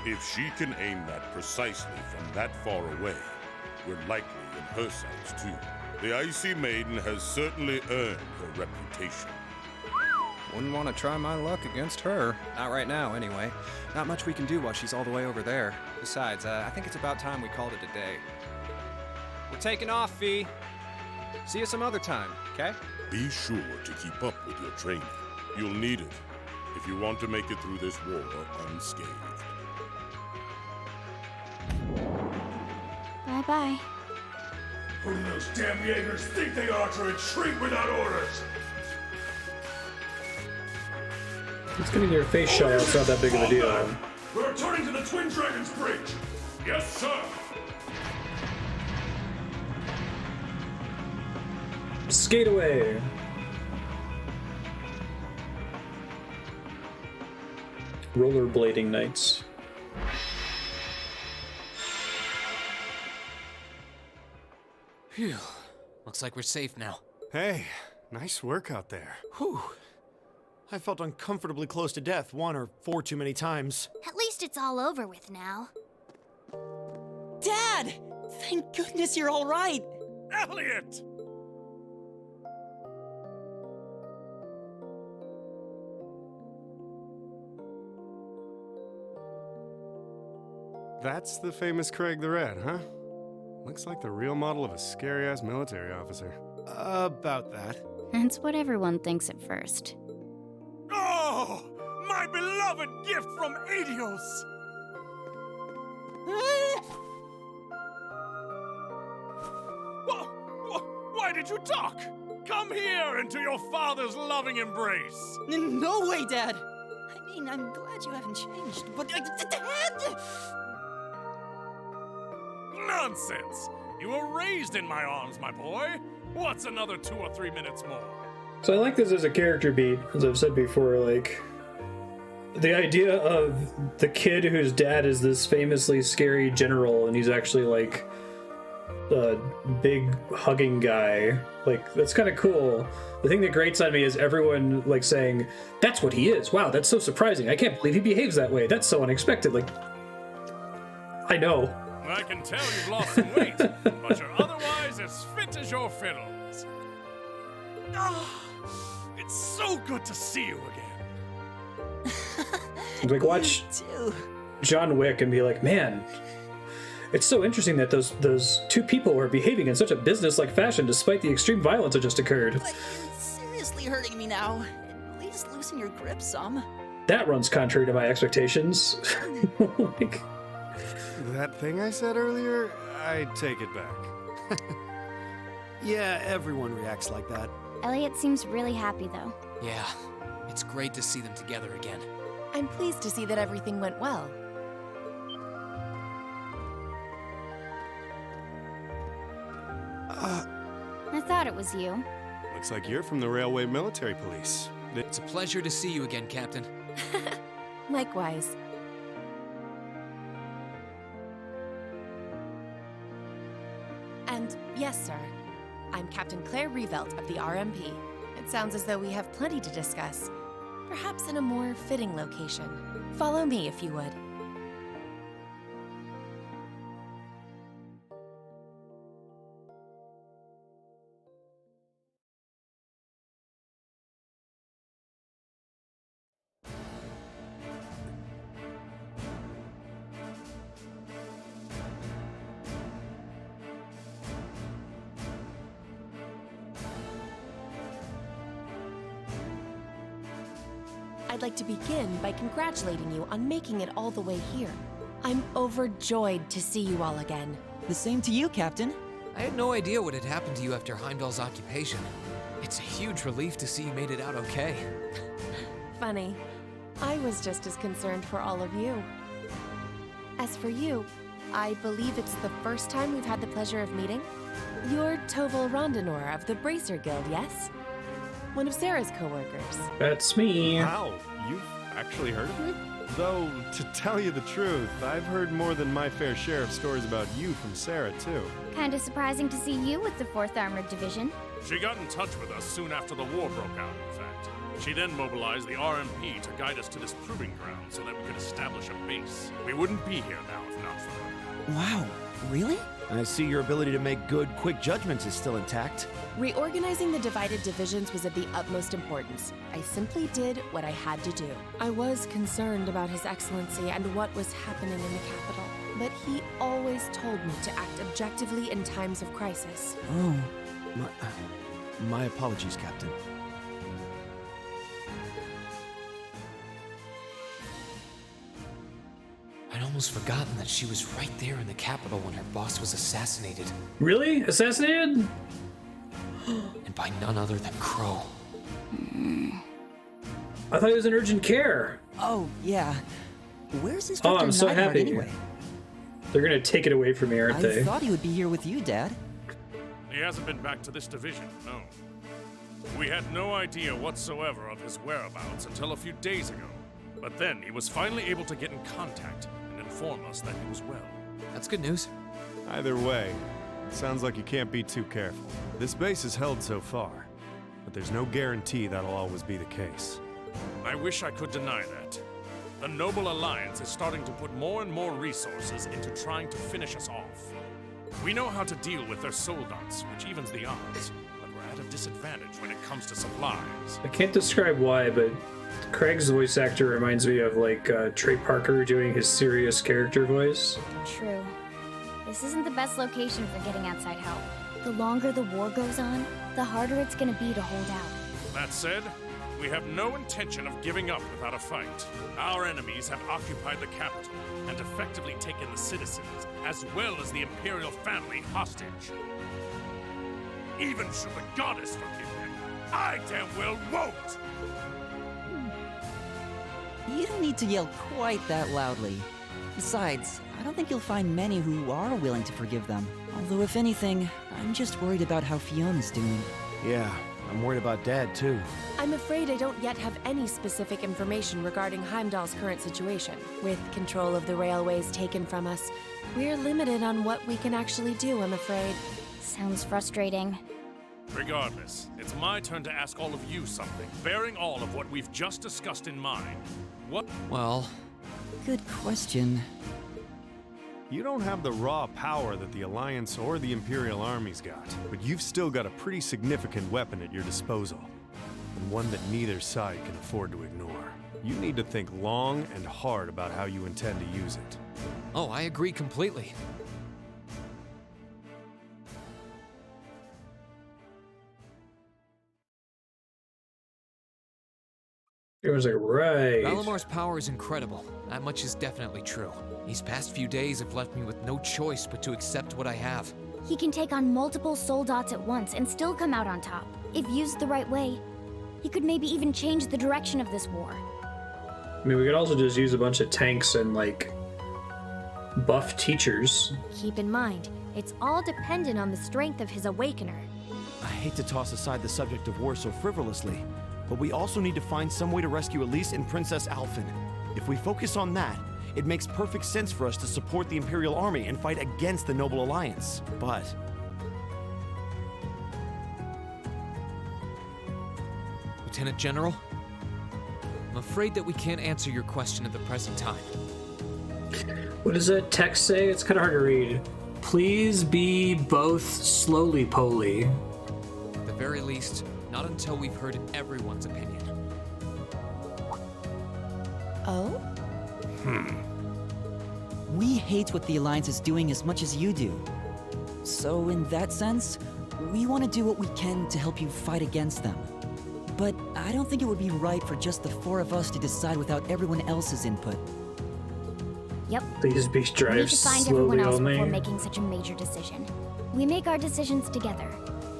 If she can aim that precisely from that far away, we're likely in her sights too. The Icy Maiden has certainly earned her reputation. Wouldn't want to try my luck against her. Not right now, anyway. Not much we can do while she's all the way over there. Besides, I think it's about time we called it a day. We're taking off, Fee. See you some other time, okay? Be sure to keep up with your training. You'll need it if you want to make it through this war unscathed. Bye-bye. Who do those damn Jaegers think they are to retreat without orders? It's getting your face shot out. It's not that big of a deal. We're returning to the Twin Dragons Bridge. Yes, sir. Skate away. Rollerblading nights. Phew. Looks like we're safe now. Hey, nice work out there. Whew. I felt uncomfortably close to death 1 or 4 too many times. At least it's all over with now. Dad! Thank goodness you're all right. Elliot! That's the famous Craig the Red, huh? Looks like the real model of a scary-ass military officer. About that. That's what everyone thinks at first. Oh! My beloved gift from Adios! Why did you talk? Come here into your father's loving embrace! No way, Dad! I mean, I'm glad you haven't changed, but... Dad! Nonsense! You were raised in my arms, my boy. What's another 2 or 3 minutes more? So I like this as a character beat, as I've said before, like the idea of the kid whose dad is this famously scary general and he's actually like a big hugging guy. Like, that's kind of cool. The thing that grates on me is everyone like saying, that's what he is. Wow, that's so surprising. I can't believe he behaves that way. That's so unexpected. Like, I know. I can tell you've lost some weight, but you're otherwise as fit as your fiddles. Ah, it's so good to see you again. Like, watch John Wick and be like, man, it's so interesting that those two people are behaving in such a business-like fashion despite the extreme violence that just occurred. Like, you're seriously hurting me now. At least loosen your grip some. That runs contrary to my expectations. Like, That thing I said earlier, I take it back. Yeah, everyone reacts like that. Elliot seems really happy, though. Yeah, it's great to see them together again. I'm pleased to see that everything went well. I thought it was you. Looks like you're from the Railway Military Police. It's a pleasure to see you again, Captain. Likewise. And yes, sir. I'm Captain Claire Revelt of the RMP. It sounds as though we have plenty to discuss. Perhaps in a more fitting location. Follow me if you would. I'd like to begin by congratulating you on making it all the way here. I'm overjoyed to see you all again. The same to you, Captain. I had no idea what had happened to you after Heimdall's occupation. It's a huge relief to see you made it out okay. Funny. I was just as concerned for all of you. As for you, I believe it's the first time we've had the pleasure of meeting. You're Toval Rondinor of the Bracer Guild, yes? One of Sarah's co-workers. that's me. Wow, you've actually heard of me? Though, to tell you the truth, I've heard more than my fair share of stories about you from Sarah, too. Kinda surprising to see you with the 4th Armored Division. She got in touch with us soon after the war broke out, in fact. She then mobilized the RMP to guide us to this proving ground so that we could establish a base. We wouldn't be here now if not for her. Wow, really? I see your ability to make good, quick judgments is still intact. Reorganizing the divided divisions was of the utmost importance. I simply did what I had to do. I was concerned about His Excellency and what was happening in the capital, but he always told me to act objectively in times of crisis. Oh, my apologies, Captain. I'd almost forgotten that she was right there in the capital when her boss was assassinated. Really? Assassinated? And by none other than Crow. I thought he was in urgent care. Oh, yeah. Where's this Oh, Captain I'm so Neidhart happy. anyway? They're gonna take it away from me, aren't they? I thought he would be here with you, Dad. He hasn't been back to this division, no. We had no idea whatsoever of his whereabouts until a few days ago. But then he was finally able to get in contact and inform us that he was well. That's good news. Either way, it sounds like you can't be too careful. This base is held so far, but there's no guarantee that'll always be the case. I wish I could deny that. The Noble Alliance is starting to put more and more resources into trying to finish us off. We know how to deal with their soldats, which evens the odds, but we're at a disadvantage when it comes to supplies. I can't describe why, but Craig's voice actor reminds me of like Trey Parker doing his serious character voice. True. This isn't the best location for getting outside help. The longer the war goes on, the harder it's gonna be to hold out. That said, we have no intention of giving up without a fight. Our enemies have occupied the capital and effectively taken the citizens, as well as the Imperial family, hostage. Even should the goddess forgive them, I damn well won't! You don't need to yell quite that loudly. Besides, I don't think you'll find many who are willing to forgive them. Although if anything, I'm just worried about how Fiona's doing. Yeah, I'm worried about Dad, too. I'm afraid I don't yet have any specific information regarding Heimdall's current situation. With control of the railways taken from us, we're limited on what we can actually do, I'm afraid. Sounds frustrating. Regardless, it's my turn to ask all of you something, bearing all of what we've just discussed in mind. What? Well, good question. You don't have the raw power that the Alliance or the Imperial armies got, but you've still got a pretty significant weapon at your disposal, and one that neither side can afford to ignore. You need to think long and hard about how you intend to use it. oh, I agree completely. It was like, right. Valamar's power is incredible. That much is definitely true. These past few days have left me with no choice but to accept what I have. He can take on multiple soldats at once and still come out on top. If used the right way, he could maybe even change the direction of this war. I mean, we could also just use a bunch of tanks and, like, buff teachers. Keep in mind, it's all dependent on the strength of his Awakener. I hate to toss aside the subject of war so frivolously, but we also need to find some way to rescue Elise and Princess Alphen. If we focus on that, it makes perfect sense for us to support the Imperial Army and fight against the Noble Alliance. But Lieutenant General, I'm afraid that we can't answer your question at the present time. What does that text say? It's kind of hard to read. Please be both slowly poly. At the very least, not until we've heard everyone's opinion. Oh? We hate what the Alliance is doing as much as you do. So in that sense, we want to do what we can to help you fight against them. But I don't think it would be right for just the four of us to decide without everyone else's input. Yep. Please be We need drive to find everyone slowly else only. before making such a major decision. We make our decisions together.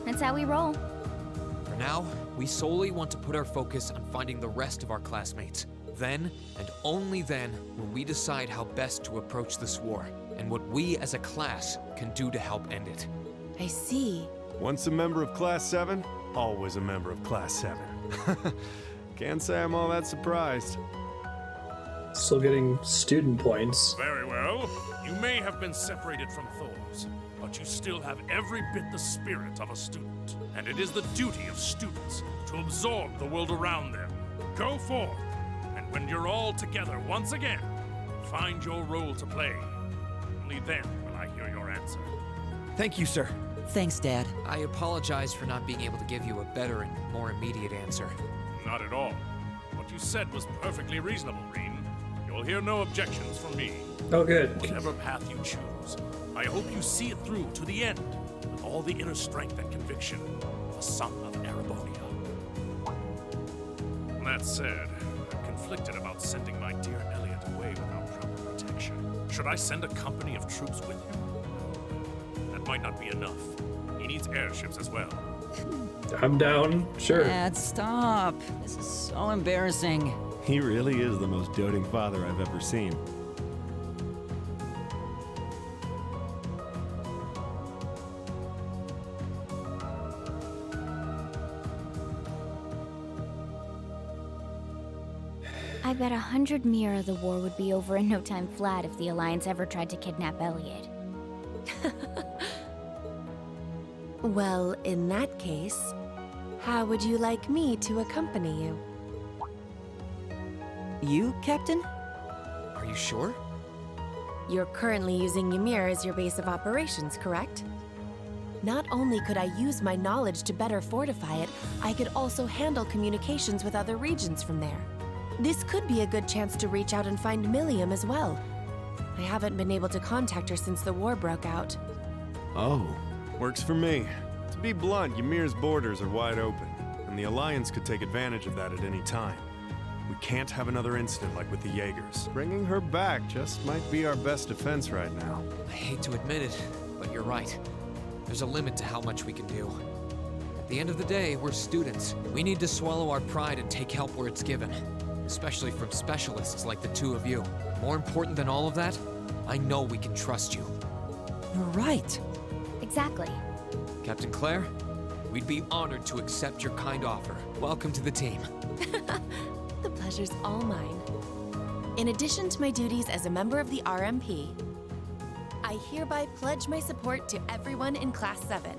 That's how we roll. For now, we solely want to put our focus on finding the rest of our classmates. Then, and only then, will we decide how best to approach this war, and what we as a class can do to help end it. I see. Once a member of Class 7, always a member of Class 7. Can't say I'm all that surprised. Still getting student points. Very well. You may have been separated from Thors, but you still have every bit the spirit of a student. And it is the duty of students to absorb the world around them. Go forth, and when you're all together once again, find your role to play. Only then will I hear your answer. Thank you, sir. Thanks, Dad. I apologize for not being able to give you a better and more immediate answer. Not at all. What you said was perfectly reasonable, Reen. You'll hear no objections from me. Oh, good. Whatever path you choose, I hope you see it through to the end with all the inner strength and conviction of a son of Erebonia. That said, I'm conflicted about sending my dear Elliot away without proper protection. Should I send a company of troops with him? That might not be enough. He needs airships as well. I'm down. Sure. Dad, stop. This is so embarrassing. He really is the most doting father I've ever seen. I bet 100 Mira the war would be over in no time flat if the Alliance ever tried to kidnap Elliot. Well, in that case, how would you like me to accompany you? You, Captain? Are you sure? You're currently using Ymir as your base of operations, correct? Not only could I use my knowledge to better fortify it, I could also handle communications with other regions from there. This could be a good chance to reach out and find Millium as well. I haven't been able to contact her since the war broke out. Oh, works for me. To be blunt, Ymir's borders are wide open, and the Alliance could take advantage of that at any time. We can't have another incident like with the Jaegers. Bringing her back just might be our best defense right now. I hate to admit it, but you're right. There's a limit to how much we can do. At the end of the day, we're students. We need to swallow our pride and take help where it's given. Especially from specialists like the two of you. More important than all of that, I know we can trust you. You're right. Exactly. Captain Claire, we'd be honored to accept your kind offer. Welcome to the team. The pleasure's all mine. In addition to my duties as a member of the RMP, I hereby pledge my support to everyone in Class 7.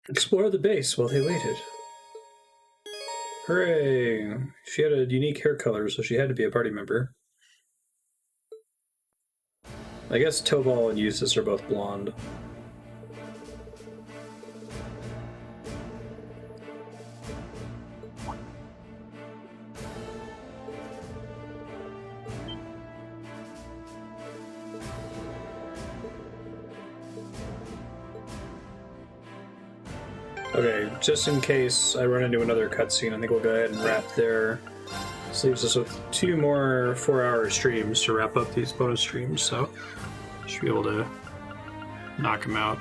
Explore the base while they waited. Hooray! She had a unique hair color, so she had to be a party member. I guess Tobal and Eustace are both blonde. Okay, just in case I run into another cutscene, I think we'll go ahead and wrap there. This leaves us with 2 more 4-hour streams to wrap up these bonus streams, so should be able to knock them out.